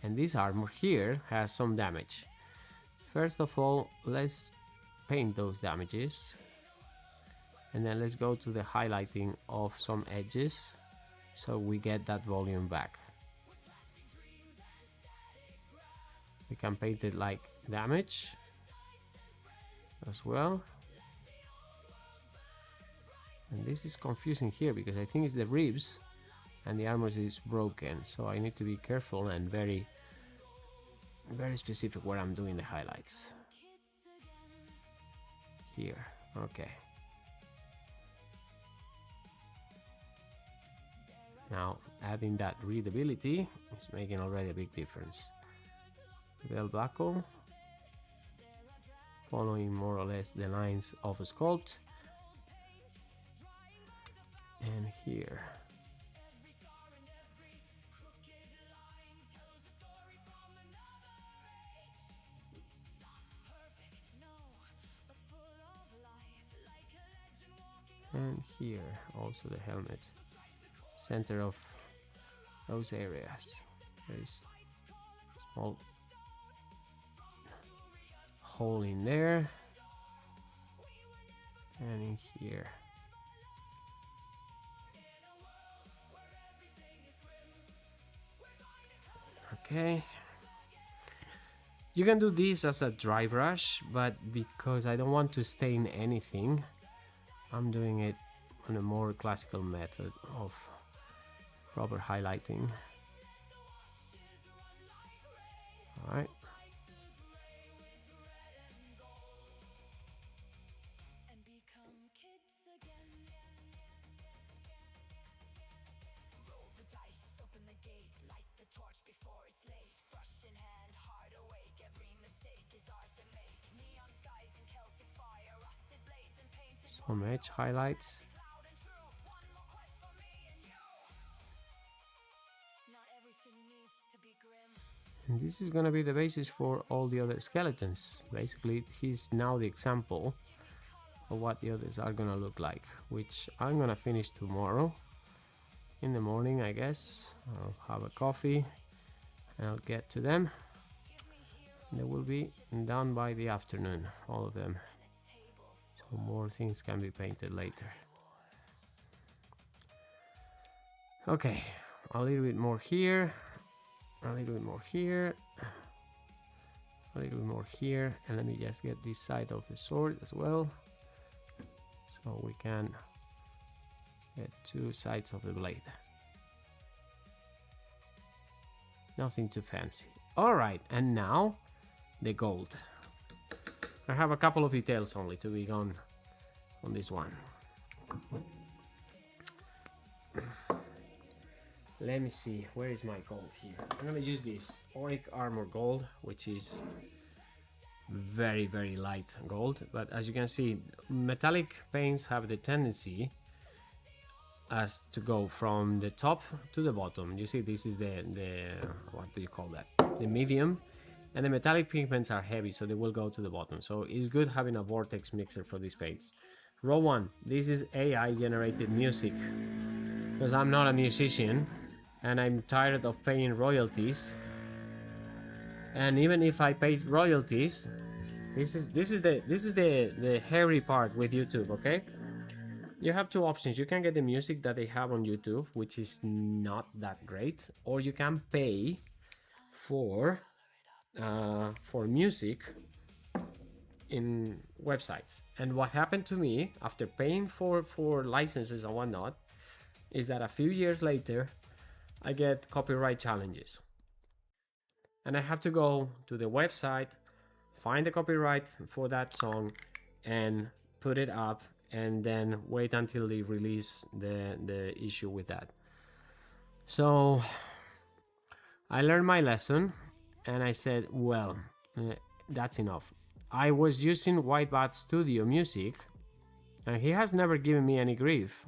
And this armor here has some damage. First of all, let's paint those damages. And then let's go to the highlighting of some edges so we get that volume back. We can paint it like damage as well. And this is confusing here because I think it's the ribs and the armor is broken. So I need to be careful and very specific where I'm doing the highlights. Here, okay. Now adding that readability is making already a big difference. Belt buckle, following more or less the lines of a sculpt, and here. And here also the helmet, center of those areas. There is small hole in there and in here. Okay, you can do this as a dry brush, but because I don't want to stain anything, I'm doing it on a more classical method of proper highlighting. All right. Some edge highlights. And this is gonna be the basis for all the other skeletons. Basically, he's now the example of what the others are gonna look like, which I'm gonna finish tomorrow in the morning, I guess. I'll have a coffee and I'll get to them. They will be done by the afternoon, all of them. So more things can be painted later. Okay, a little bit more here, a little bit more here, a little bit more here, and let me just get this side of the sword as well, so we can get two sides of the blade. Nothing too fancy. All right, and now the gold. I have a couple of details only to be gone on this one. Let me see, where is my gold here? I'm gonna use this Auric Armor Gold, which is very, very light gold. But as you can see, metallic paints have the tendency as to go from the top to the bottom. You see, this is the what do you call that? The medium. and the metallic pigments are heavy, so they will go to the bottom. So it's good having a vortex mixer for these paints. Row 1, this is AI generated music, because I'm not a musician and I'm tired of paying royalties. And even if I pay royalties, this is the hairy part with YouTube, okay? You have two options. You can get the music that they have on YouTube, which is not that great, or you can pay for music in websites. And what happened to me after paying for licenses and whatnot is that a few years later I get copyright challenges, and I have to go to the website, find the copyright for that song and put it up, and then wait until they release the issue with that. So I learned my lesson and I said, well, that's enough. I was using White Bat Studio Music and he has never given me any grief,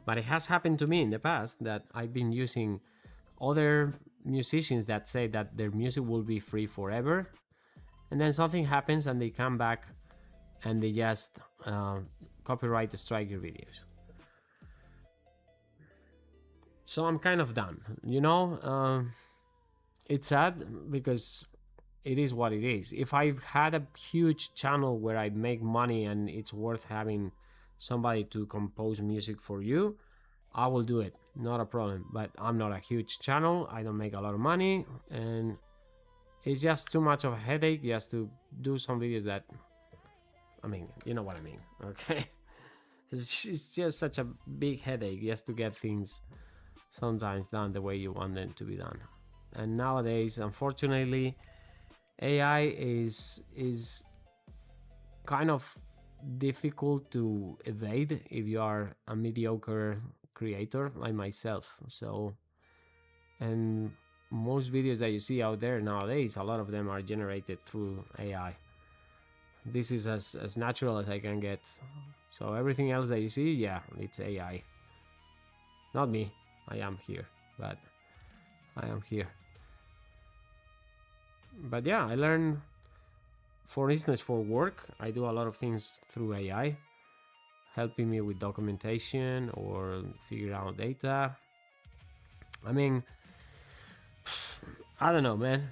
but it has happened to me in the past that I've been using other musicians that say that their music will be free forever, and then something happens and they come back and they just copyright strike your videos. So I'm kind of done, you know. It's sad because it is what it is. If I've had a huge channel where I make money and it's worth having somebody to compose music for you, I will do it, not a problem. But I'm not a huge channel, I don't make a lot of money, and it's just too much of a headache just to do some videos that, I mean, you know what I mean, okay? It's just such a big headache just to get things sometimes done the way you want them to be done. And nowadays, unfortunately, AI is kind of difficult to evade if you are a mediocre creator like myself. So, and most videos that you see out there nowadays, a lot of them are generated through AI. This is as natural as I can get. So everything else that you see, yeah, it's AI. Not me, I am here, but I am here. But yeah, I learn, for instance, for work, I do a lot of things through AI, helping me with documentation or figure out data. I mean, I don't know, man.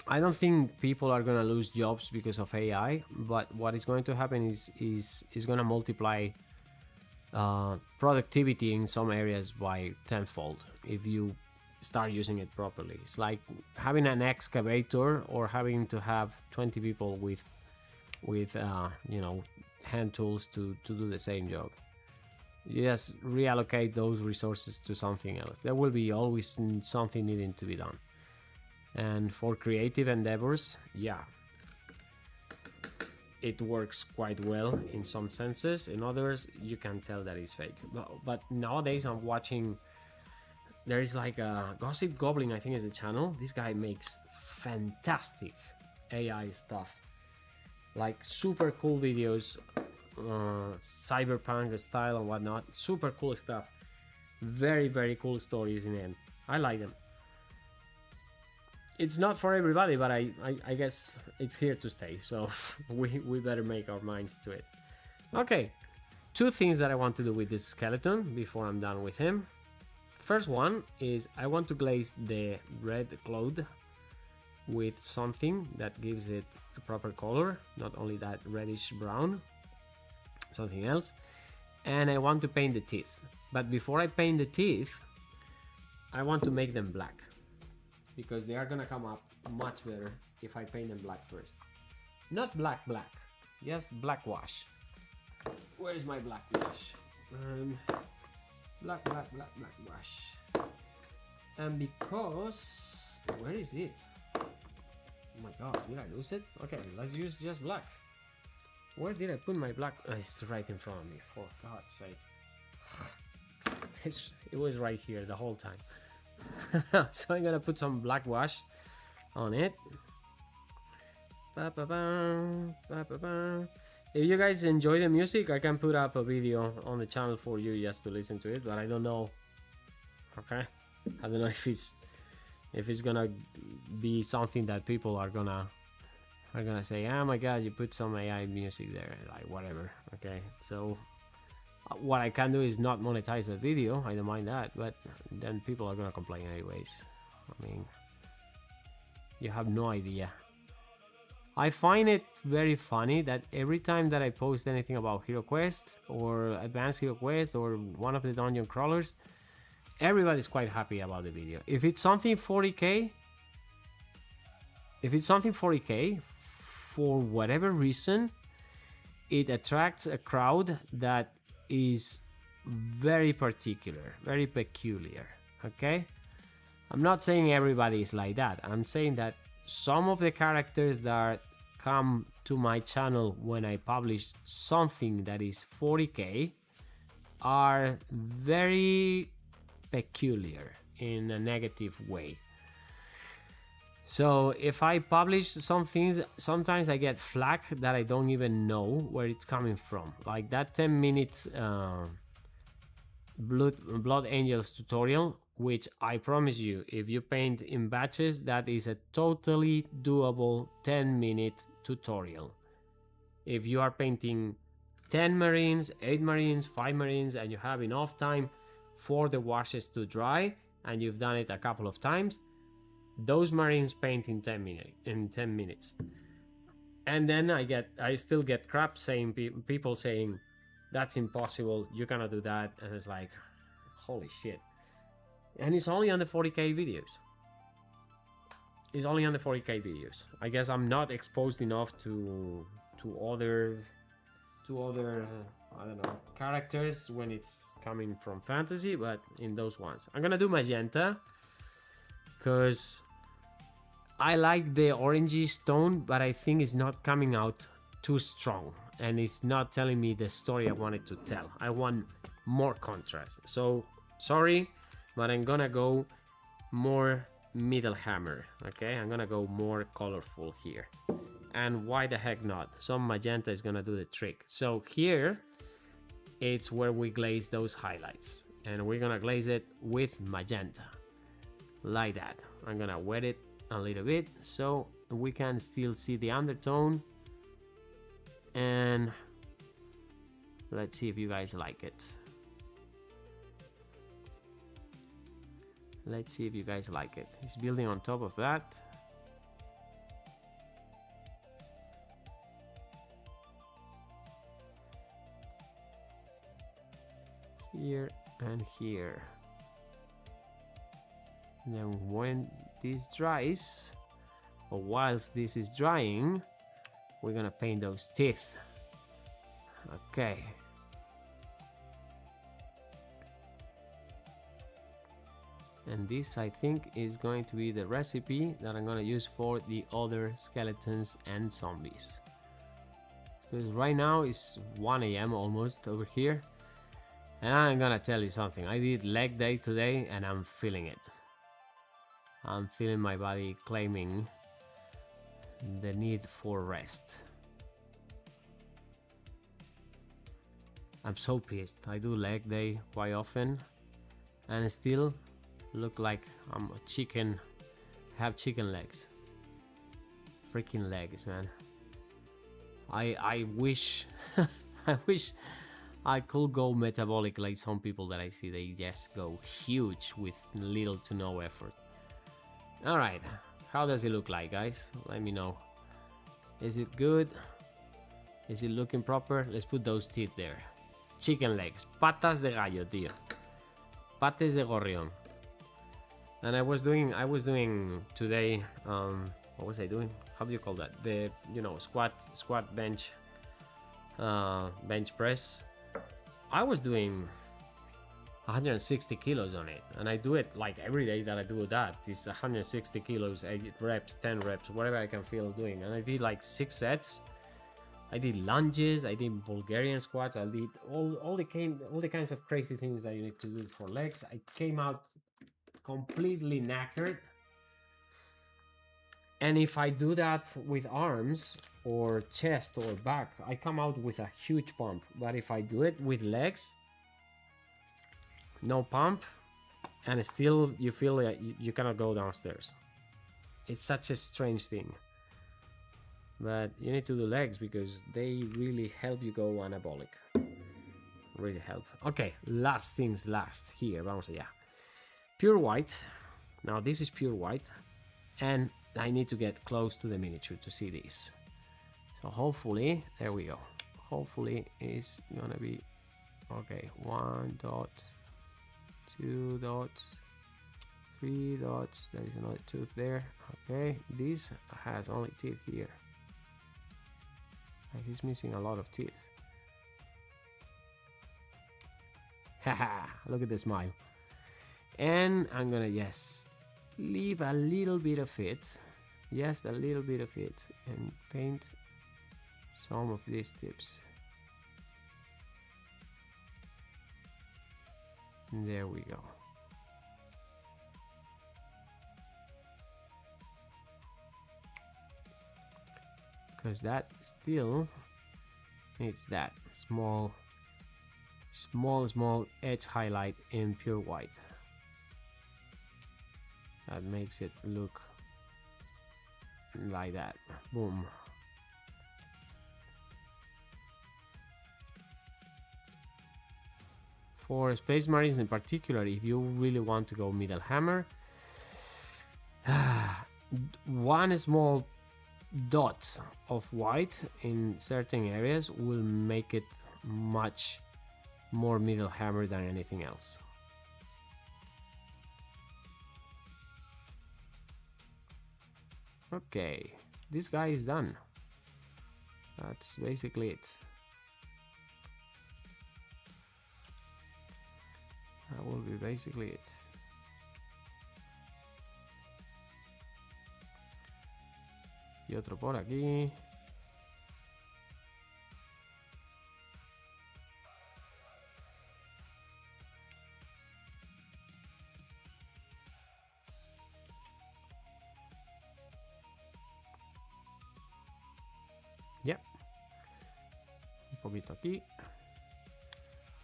I don't think people are gonna lose jobs because of AI, but what is going to happen is gonna multiply productivity in some areas by tenfold if you start using it properly. It's like having an excavator or having to have 20 people with you know, hand tools to do the same job. You just reallocate those resources to something else. There will be always something needing to be done. And for creative endeavors, yeah, it works quite well in some senses. In others, you can tell that it's fake. But nowadays I'm watching, there is like a Gossip Goblin, I think is the channel. This guy makes fantastic AI stuff, like super cool videos, cyberpunk style and whatnot. Super cool stuff. Very, very cool stories in the end. I like them. It's not for everybody, but I guess it's here to stay, so we better make our minds to it. Okay, two things that I want to do with this skeleton before I'm done with him. First one is I want to glaze the red cloth with something that gives it a proper color, not only that reddish brown, something else. And I want to paint the teeth, but before I paint the teeth, I want to make them black, because they are gonna come up much better if I paint them black first. Not black, just black wash. Where is my black wash? Black wash. And because, where is it? Oh my god, did I lose it? Okay, let's use just black. Where did I put my black? Oh, it's right in front of me, for God's sake. It was right here the whole time. So I'm gonna put some black wash on it. If you guys enjoy the music, I can put up a video on the channel for you just to listen to it, but I don't know. Okay, I don't know if it's if it's gonna be something that people are gonna say, oh my god, you put some AI music there, like whatever. Okay, so what I can do is not monetize the video. I don't mind that, but then people are gonna complain anyways. I mean, you have no idea. I find it very funny that every time that I post anything about Hero Quest or Advanced Hero Quest or one of the dungeon crawlers, everybody's quite happy about the video. If it's something 40k, for whatever reason, it attracts a crowd that is very particular, very peculiar. Okay, I'm not saying everybody is like that. I'm saying that some of the characters that come to my channel when I publish something that is 40k are very peculiar in a negative way. So if I publish some things, sometimes I get flack that I don't even know where it's coming from. Like that 10 minutes Blood Angels tutorial, which I promise you, if you paint in batches, that is a totally doable 10-minute tutorial. If you are painting 10 marines, 8 marines, 5 marines, and you have enough time for the washes to dry, and you've done it a couple of times, those marines paint in 10 minutes. And then I still get crap saying, people saying, that's impossible, you cannot do that, and it's like, holy shit. And it's only on the 40k videos. It's only on the 40k videos. I guess I'm not exposed enough to other I don't know, characters when it's coming from fantasy, but in those ones I'm gonna do magenta because I like the orangey stone, but I think it's not coming out too strong and it's not telling me the story I wanted to tell. I want more contrast. So sorry, but I'm gonna go more middle hammer. Okay, I'm gonna go more colorful here. And why the heck not? Some magenta is gonna do the trick. So here it's where we glaze those highlights, and we're gonna glaze it with magenta like that. I'm gonna wet it a little bit so we can still see the undertone, and let's see if you guys like it. Let's see if you guys like it. It's building on top of that. Here and here. And then when this dries, or whilst this is drying, we're gonna paint those teeth. Okay. And this, I think, is going to be the recipe that I'm gonna use for the other skeletons and zombies. Because right now it's 1 AM almost over here. And I'm gonna tell you something. I did leg day today and I'm feeling it. I'm feeling my body claiming the need for rest. I'm so pissed. I do leg day quite often and still look like I'm a chicken. Have chicken legs. Freaking legs, man. I wish I wish I could go metabolic like some people that I see. They just go huge with little to no effort. Alright, how does it look like, guys? Let me know. Is it good? Is it looking proper? Let's put those teeth there. Chicken legs. Patas de gallo, tío. Pates de gorrión. And I was doing today, what was I doing? How do you call that? The, you know, squat bench, bench press. I was doing 160 kilos on it, and I do it like every day that I do that. It's 160 kilos, 8 reps, 10 reps, whatever I can feel doing. And I did like 6 sets. I did lunges, I did Bulgarian squats, I did all the kinds of crazy things that you need to do for legs. I came out completely knackered. And if I do that with arms or chest or back, I come out with a huge pump. But if I do it with legs, no pump, and still you feel like you cannot go downstairs. It's such a strange thing. But you need to do legs because they really help you go anabolic. Really help. Okay, last things last. Here, vamos allá. Pure white. Now this is pure white. And I need to get close to the miniature to see this. So hopefully, there we go. Hopefully it's gonna be okay. 1 dot, 2 dots, 3 dots. There is another tooth there. Okay, this has only teeth here. He's missing a lot of teeth. Haha, look at the smile. And I'm gonna just leave a little bit of it, just a little bit of it, and paint some of these tips. And there we go. Because that still needs that small edge highlight in pure white. That makes it look like that. Boom. For Space Marines in particular, if you really want to go middle hammer, one small dot of white in certain areas will make it much more middle hammer than anything else. Okay, this guy is done. That's basically it. That will be basically it. Y otro por aquí. Ya. Un poquito aquí.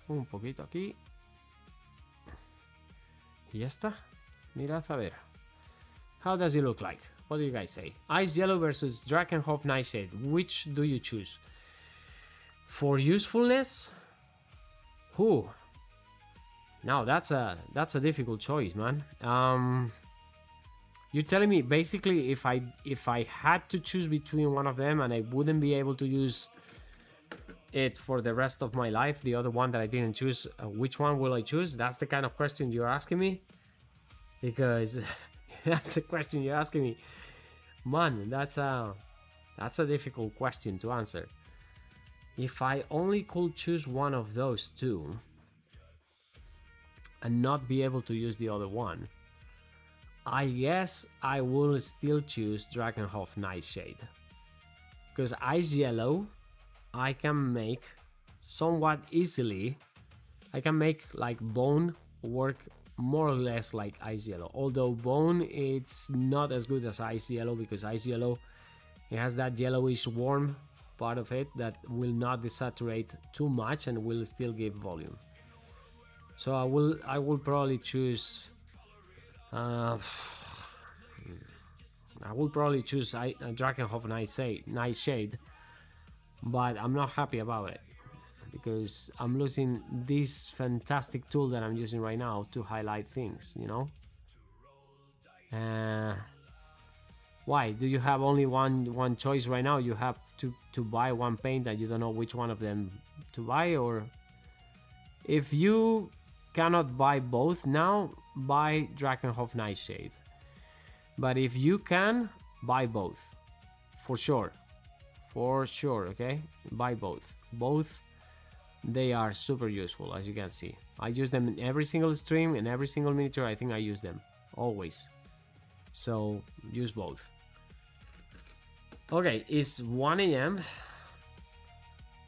Un poquito aquí. Y ya está. Mirad a ver. How does it look like? What do you guys say? Ice Yellow versus Drakenhof Nightshade. Which do you choose? For usefulness? Who? Now that's a difficult choice, man. You're telling me basically if I had to choose between one of them and I wouldn't be able to use it for the rest of my life, the other one that I didn't choose, which one will I choose? That's the kind of question you're asking me? Because that's the question you're asking me. Man, that's a difficult question to answer. If I only could choose one of those two and not be able to use the other one, I guess I will still choose Drakenhof Nightshade. Because Ice Yellow, I can make somewhat easily. I can make like Bone work more or less like Ice Yellow. Although Bone, it's not as good as Ice Yellow, because Ice Yellow, it has that yellowish warm part of it that will not desaturate too much and will still give volume. So I will probably choose I will probably choose Drakenhof Nightshade, but I'm not happy about it because I'm losing this fantastic tool that I'm using right now to highlight things, you know. Why do you have only one choice right now? You have to buy one paint and you don't know which one of them to buy? Or if you cannot buy both now, buy Drakenhof Nightshade. But if you can, buy both for sure, okay, buy both. They are super useful, as you can see. I use them in every single stream, in every single miniature. I think I use them always, so use both. Okay, it's 1 a.m.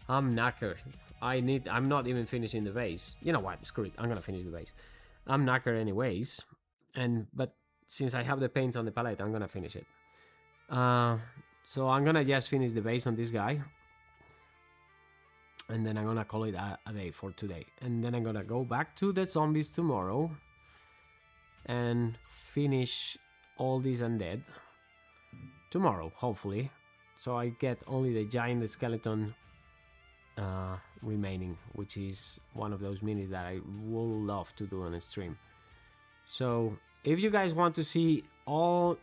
I'm knackered. I'm not even finishing the base. You know what, screw it, I'm gonna finish the base. I'm knackered anyways, but since I have the paints on the palette, I'm gonna finish it. So I'm gonna just finish the base on this guy, and then I'm gonna call it a day for today. And then I'm gonna go back to the zombies tomorrow, and finish all these undead tomorrow, hopefully. So I get only the giant skeleton remaining, which is one of those minis that I will love to do on a stream. So if you guys want to see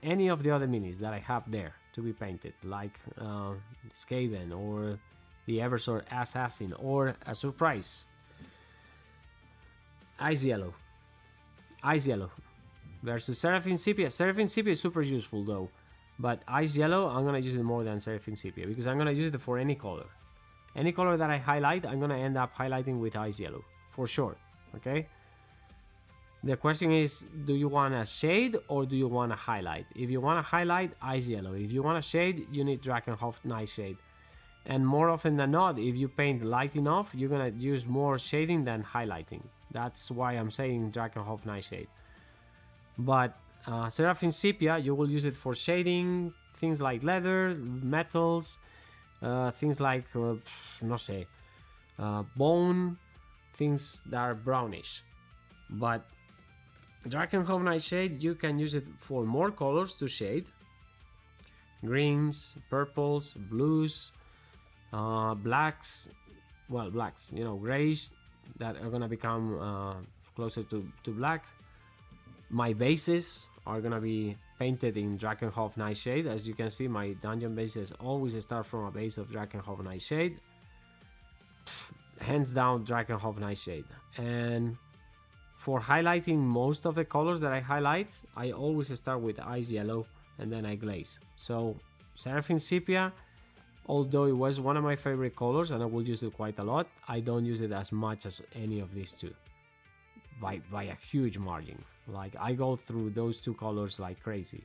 any of the other minis that I have there to be painted, like Skaven or the Eversword Assassin, or a surprise Ice Yellow versus Seraphim Sepia. Seraphim Sepia is super useful though, but Ice Yellow, I'm gonna use it more than Seraphim Sepia because I'm gonna use it for any color. Any color that I highlight, I'm gonna end up highlighting with Ice Yellow for sure. Okay. The question is, do you want a shade or do you want to highlight? If you want to highlight, Ice Yellow. If you want a shade, you need Drakenhof Nightshade. And more often than not, if you paint light enough, you're gonna use more shading than highlighting. That's why I'm saying Drakenhof Nightshade. But Seraphim Sepia, you will use it for shading, things like leather, metals, things like, no sé, bone, things that are brownish. But Drakenhof Nightshade, you can use it for more colors to shade. Greens, purples, blues, blacks, well, blacks, you know, grays that are gonna become closer to black. My bases are gonna be painted in Drakenhof Nightshade. As you can see, my dungeon bases always start from a base of Drakenhof Nightshade. Hands down, Drakenhof Nightshade. And for highlighting most of the colors that I highlight, I always start with Ice Yellow and then I glaze. So Seraphim Sepia, although it was one of my favorite colors and I will use it quite a lot, I don't use it as much as any of these two by a huge margin. Like, I go through those two colors like crazy.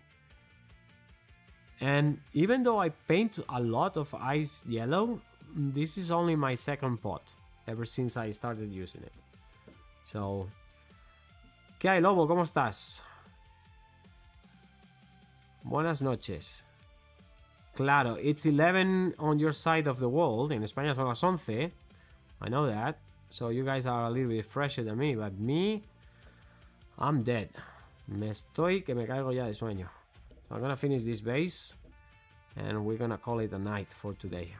And even though I paint a lot of Ice Yellow, this is only my second pot ever since I started using it. So, ¿qué hay, Lobo? ¿Cómo estás? Buenas noches. Claro, it's 11 on your side of the world. En España son las 11. I know that. So you guys are a little bit fresher than me, but me, I'm dead. Me estoy que me caigo ya de sueño. So I'm gonna finish this base and we're gonna call it a night for today.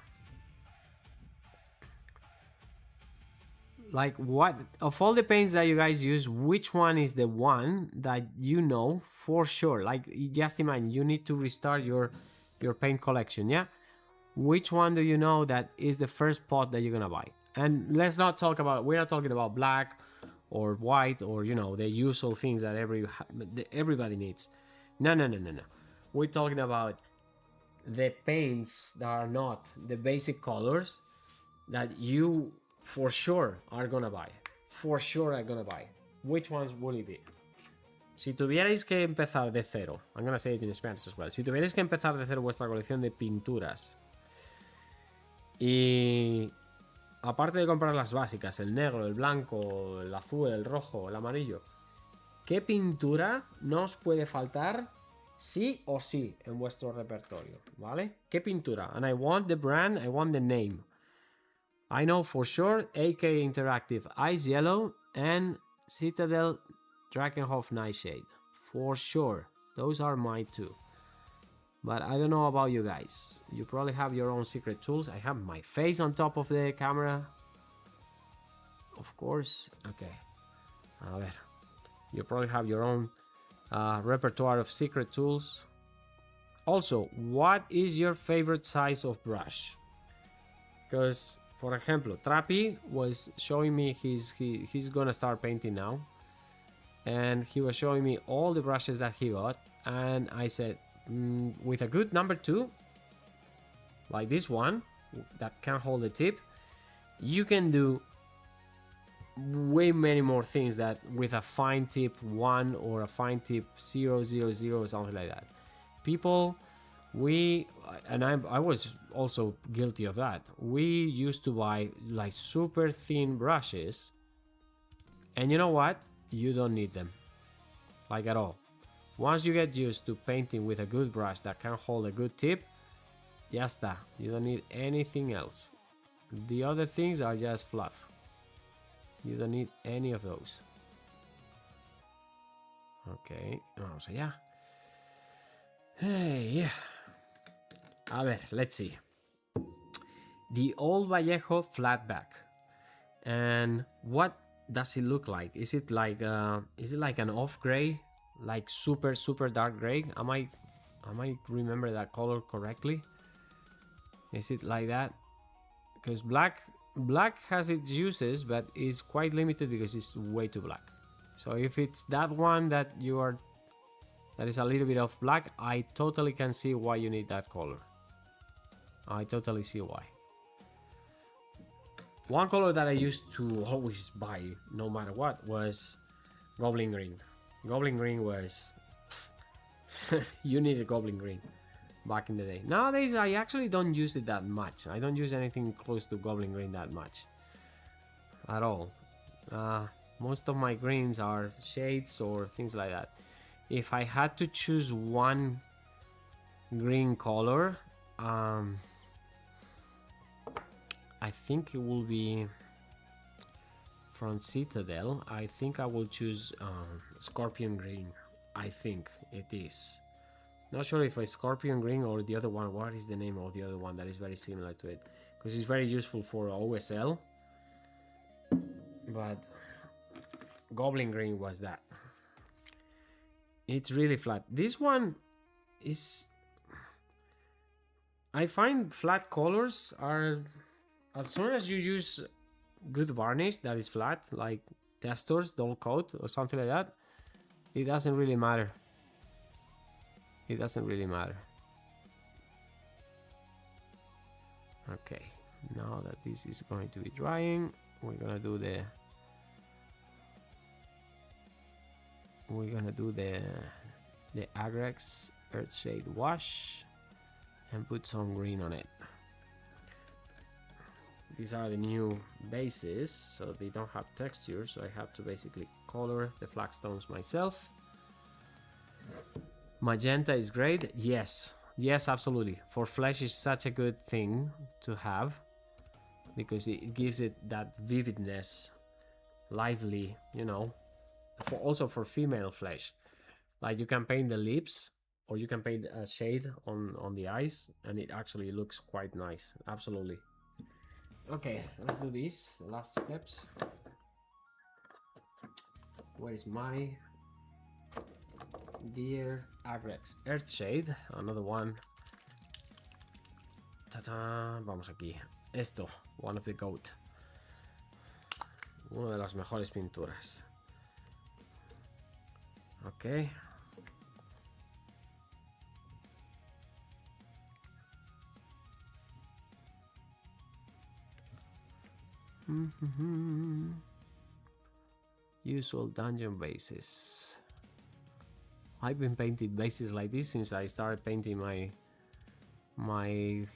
Like, what of all the paints that you guys use, which one is the one that you know for sure? Like, just imagine you need to restart your paint collection, yeah? Which one do you know that is the first pot that you're gonna buy? And let's not talk about, we're not talking about black or white or, you know, the usual things that everybody needs. No. We're talking about the paints that are not the basic colors that you for sure are gonna buy. For sure are gonna buy. Which ones will it be? Si tuvierais que empezar de cero, I'm gonna say it in Spanish as well. Si tuvierais que empezar de cero vuestra colección de pinturas y aparte de comprar las básicas, el negro, el blanco, el azul, el rojo, el amarillo, ¿qué pintura no os puede faltar sí o sí en vuestro repertorio? ¿Vale? ¿Qué pintura? And I want the brand, I want the name. I know for sure AK Interactive Ice Yellow and Citadel Drakenhof Nightshade. For sure. Those are my two. But I don't know about you guys. You probably have your own secret tools. I have my face on top of the camera. Of course. Okay. A ver. You probably have your own repertoire of secret tools. Also, what is your favorite size of brush? Because, for example, Trappy was showing me he's gonna start painting now. And he was showing me all the brushes that he got. And I said, with a good number 2, like this one that can hold the tip, you can do way many more things that with a fine tip 1 or a fine tip 000 or something like that. People, I was also guilty of that. We used to buy like super thin brushes, and you know what? You don't need them, like at all. Once you get used to painting with a good brush that can hold a good tip, ya está. You don't need anything else. The other things are just fluff. You don't need any of those. Ok, vamos allá. Hey. A ver, let's see. The old Vallejo flatback. And what does it look like? Is it like an off gray, like super dark gray? Am I remember that color correctly? Is it like that? Because black has its uses, but is quite limited because it's way too black. So if it's that one that is a little bit of black, I totally can see why you need that color. I totally see why. One color that I used to always buy, no matter what, was Goblin Green. Goblin Green was... you needed Goblin Green back in the day. Nowadays, I actually don't use it that much. I don't use anything close to Goblin Green that much. At all. Most of my greens are shades or things like that. If I had to choose one green color, I think it will be from Citadel. I think I will choose Scorpion Green. I think it is. Not sure if it's Scorpion Green or the other one. What is the name of the other one that is very similar to it? Because it's very useful for OSL. But Goblin Green was that. It's really flat. This one is... I find flat colors are... As soon as you use good varnish that is flat, like Testor's dull coat or something like that, it doesn't really matter. It doesn't really matter. Okay, now that this is going to be drying, we're gonna do the Agrex Earthshade wash and put some green on it. These are the new bases, so they don't have texture, so I have to basically color the flagstones myself. Magenta is great. Yes, absolutely. For flesh is such a good thing to have because it gives it that vividness, lively, you know. Also for female flesh, like you can paint the lips or you can paint a shade on the eyes, and it actually looks quite nice. Absolutely. Okay, let's do this. The last steps. Where is my dear Agrex Earthshade? Another one. Ta-ta. Vamos aquí. Esto, one of the goat. Una de las mejores pinturas. Okay. Usual dungeon bases. I've been painting bases like this since I started painting my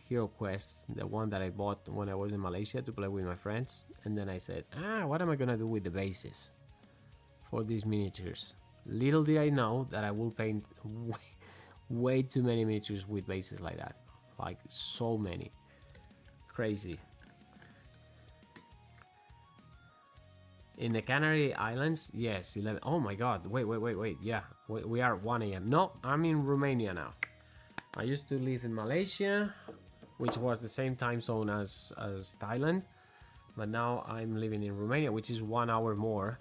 Hero Quest, the one that I bought when I was in Malaysia to play with my friends. And then I said, what am I gonna do with the bases for these miniatures? Little did I know that I will paint way too many miniatures with bases like that. Like so many. Crazy. In the Canary Islands, yes, 11. Oh my god, wait. Yeah, we are 1 AM. No, I'm in Romania now. I used to live in Malaysia, which was the same time zone as Thailand. But now I'm living in Romania, which is 1 hour more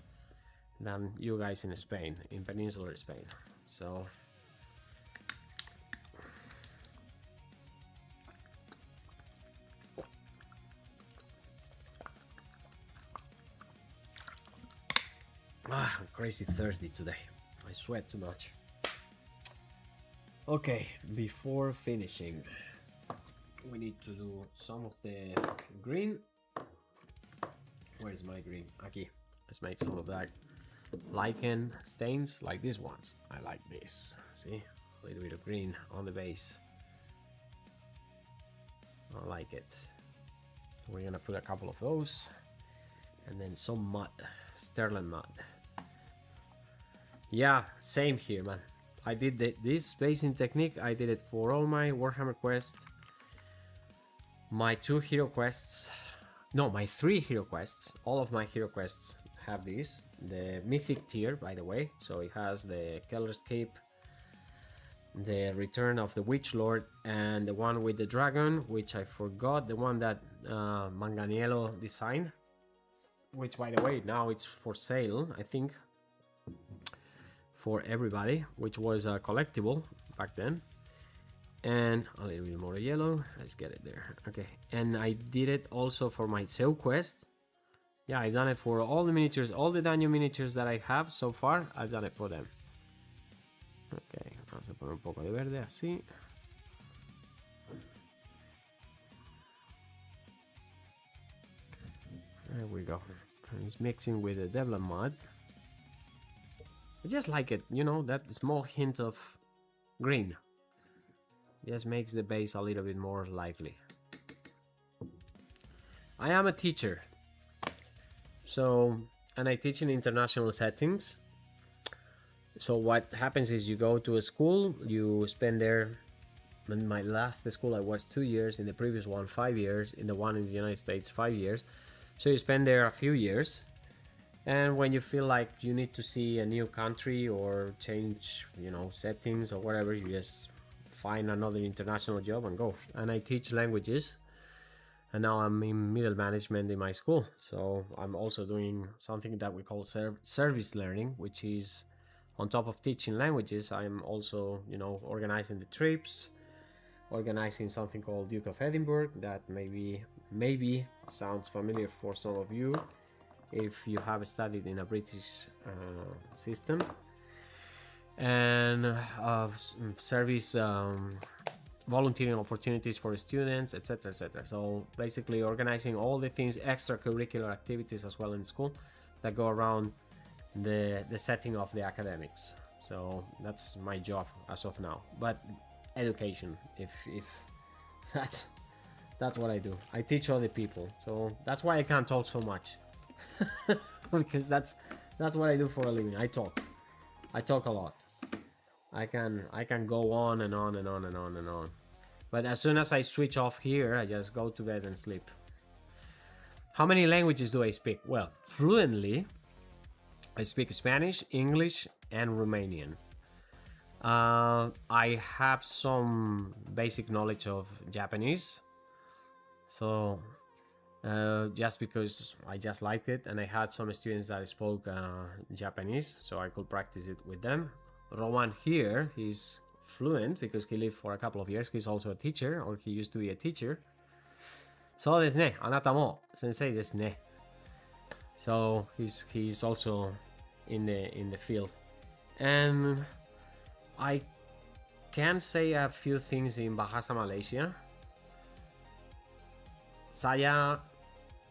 than you guys in Spain, in peninsular Spain. So... I'm crazy thirsty today. I sweat too much. Okay, before finishing, we need to do some of the green. Where is my green? Aquí. Let's make some of that lichen stains like these ones. I like this. See? A little bit of green on the base. I like it. We're gonna put a couple of those. And then some mud. Sterling mud. Yeah, same here, man. I did this basing technique. I did it for all my Warhammer quests, my 2 hero quests, no, my 3 hero quests. All of my hero quests have this, the mythic tier, by the way. So it has the Keller's Cape, the Return of the Witch Lord, and the one with the dragon, which I forgot, the one that Manganiello designed, which, by the way, now it's for sale, I think, for everybody, which was a collectible back then. And a little bit more yellow, let's get it there. Okay, and I did it also for my Seu quest. Yeah, I've done it for all the miniatures, all the dungeon miniatures that I have so far, I've done it for them. Ok, vamos a poner un poco de verde así. There we go. And it's mixing with the Devlan mud. I just like it, you know, that small hint of green. Just makes the base a little bit more lively. I am a teacher. So, and I teach in international settings. So what happens is you go to a school, you spend there, in my last school I was 2 years, in the previous one 5 years, in the one in the United States 5 years. So you spend there a few years, and when you feel like you need to see a new country or change, you know, settings or whatever, you just find another international job and go. And I teach languages, and now I'm in middle management in my school. So I'm also doing something that we call service learning, which is on top of teaching languages, I'm also, you know, organizing the trips, organizing something called Duke of Edinburgh that maybe sounds familiar for some of you if you have studied in a British system, and service volunteering opportunities for students, etc, etc. So basically organizing all the things, extracurricular activities as well in school that go around the setting of the academics. So that's my job as of now, but education, if that's what I do. I teach other people, so that's why I can't talk so much. Because that's what I do for a living. I talk a lot. I can go on and on and on and on and on, but as soon as I switch off here, I just go to bed and sleep. How many languages do I speak? Well, fluently I speak Spanish, English, and Romanian. I have some basic knowledge of Japanese, so just because I just liked it, and I had some students that spoke Japanese, so I could practice it with them. Rowan here, he's fluent because he lived for a couple of years. He's also a teacher, or he used to be a teacher. そうですね。あなたも先生ですね。So he's also in the field, and I can say a few things in Bahasa Malaysia. Saya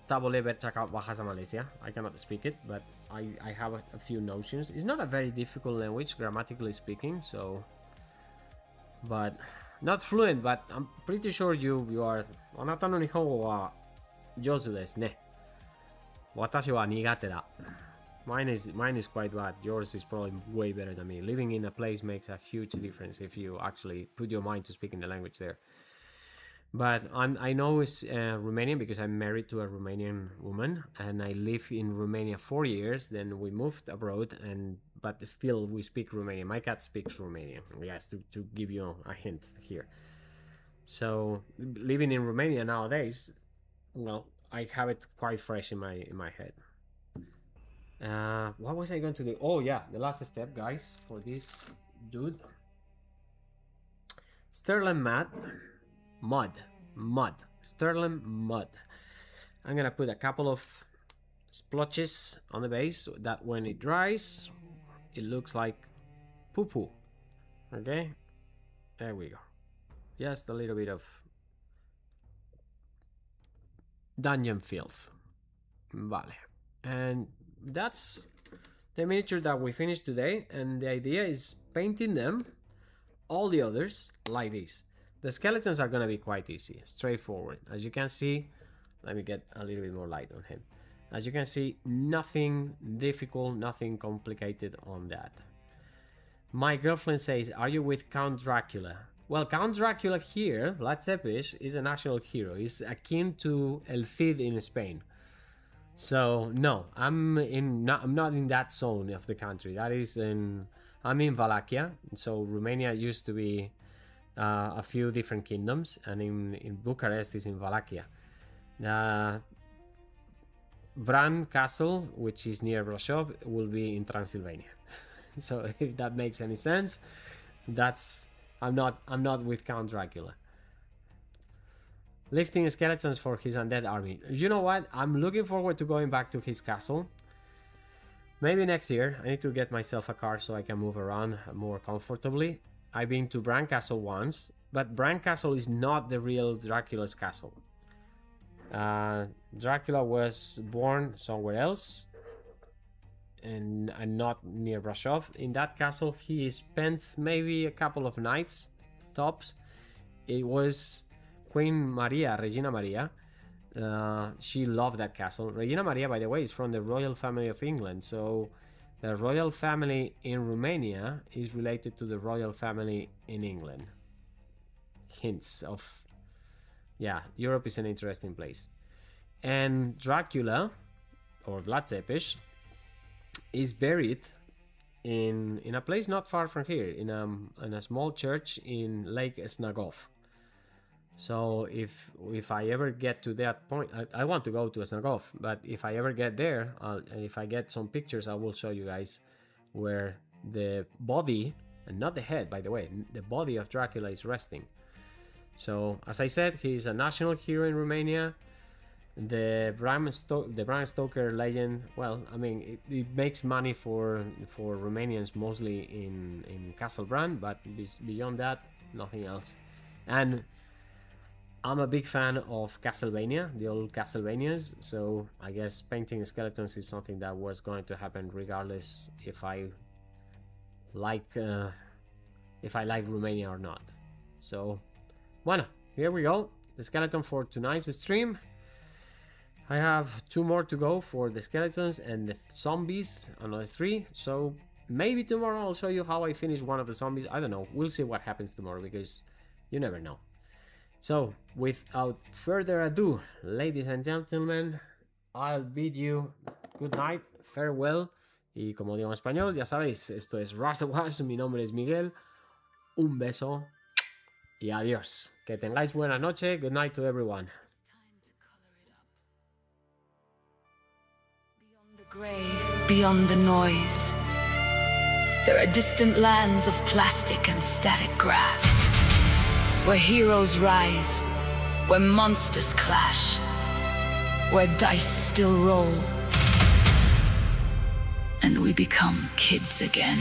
tak boleh bercakap Bahasa Malaysia. I cannot speak it, but I have a few notions. It's not a very difficult language, grammatically speaking, so, but not fluent, but I'm pretty sure you are. あなたの日本語は上手ですね。私は苦手だ。Mine is quite bad. Yours is probably way better than me. Living in a place makes a huge difference if you actually put your mind to speaking the language there. But I know it's Romanian because I'm married to a Romanian woman, and I lived in Romania 4 years. Then we moved abroad, but still we speak Romanian. My cat speaks Romanian. Yes, to give you a hint here. So living in Romania nowadays, well, I have it quite fresh in my head. What was I going to do? Oh yeah, the last step, guys, for this dude. Sterling mud. Sterling mud. I'm gonna put a couple of splotches on the base that when it dries, it looks like poo-poo. Okay, there we go. Just a little bit of dungeon filth. Vale. And that's the miniature that we finished today, and the idea is painting them, all the others, like this. The skeletons are gonna be quite easy, straightforward. As you can see, let me get a little bit more light on him. As you can see, nothing difficult, nothing complicated on that. My girlfriend says, are you with Count Dracula? Well, Count Dracula here, Vlad Tepes, is a national hero. He's akin to El Cid in Spain. So no, I'm not in that zone of the country. That is I'm in Wallachia. So Romania used to be a few different kingdoms, and in Bucharest is in Wallachia. Bran Castle, which is near Brasov, will be in Transylvania. So if that makes any sense, I'm not with Count Dracula. Lifting skeletons for his undead army. You know what? I'm looking forward to going back to his castle. Maybe next year. I need to get myself a car so I can move around more comfortably. I've been to Bran Castle once, but Bran Castle is not the real Dracula's castle. Dracula was born somewhere else, and not near Brasov. In that castle, he spent maybe a couple of nights, tops. It was Queen Maria, Regina Maria. She loved that castle. Regina Maria, by the way, is from the royal family of England. So the royal family in Romania is related to the royal family in England. Hints of, yeah, Europe is an interesting place. And Dracula, or Vlad is buried in a place not far from here, in a small church in Lake Snagov. So if I ever get to that point, I want to go to Snagov, but if I ever get there, and if I get some pictures, I will show you guys where the body, and not the head, by the way, the body of Dracula is resting. So as I said, he's a national hero in Romania. The Bram Stoker legend, well, I mean, it makes money for Romanians mostly in Castle Bran, but beyond that, nothing else. And I'm a big fan of Castlevania, the old Castlevanias, so I guess painting skeletons is something that was going to happen regardless if I like Romania or not. So, bueno, here we go, the skeleton for tonight's stream. I have 2 more to go for the skeletons and the zombies, another 3, so maybe tomorrow I'll show you how I finish one of the zombies. I don't know, we'll see what happens tomorrow, because you never know. So, without further ado, ladies and gentlemen, I'll bid you good night, farewell, y como digo en español, ya sabéis, esto es Rush the Wash, mi nombre es Miguel, un beso y adiós. Que tengáis buena noche, good night to everyone. Beyond the grey, beyond the noise, there are distant lands of plastic and static grass, where heroes rise, where monsters clash, where dice still roll, and we become kids again.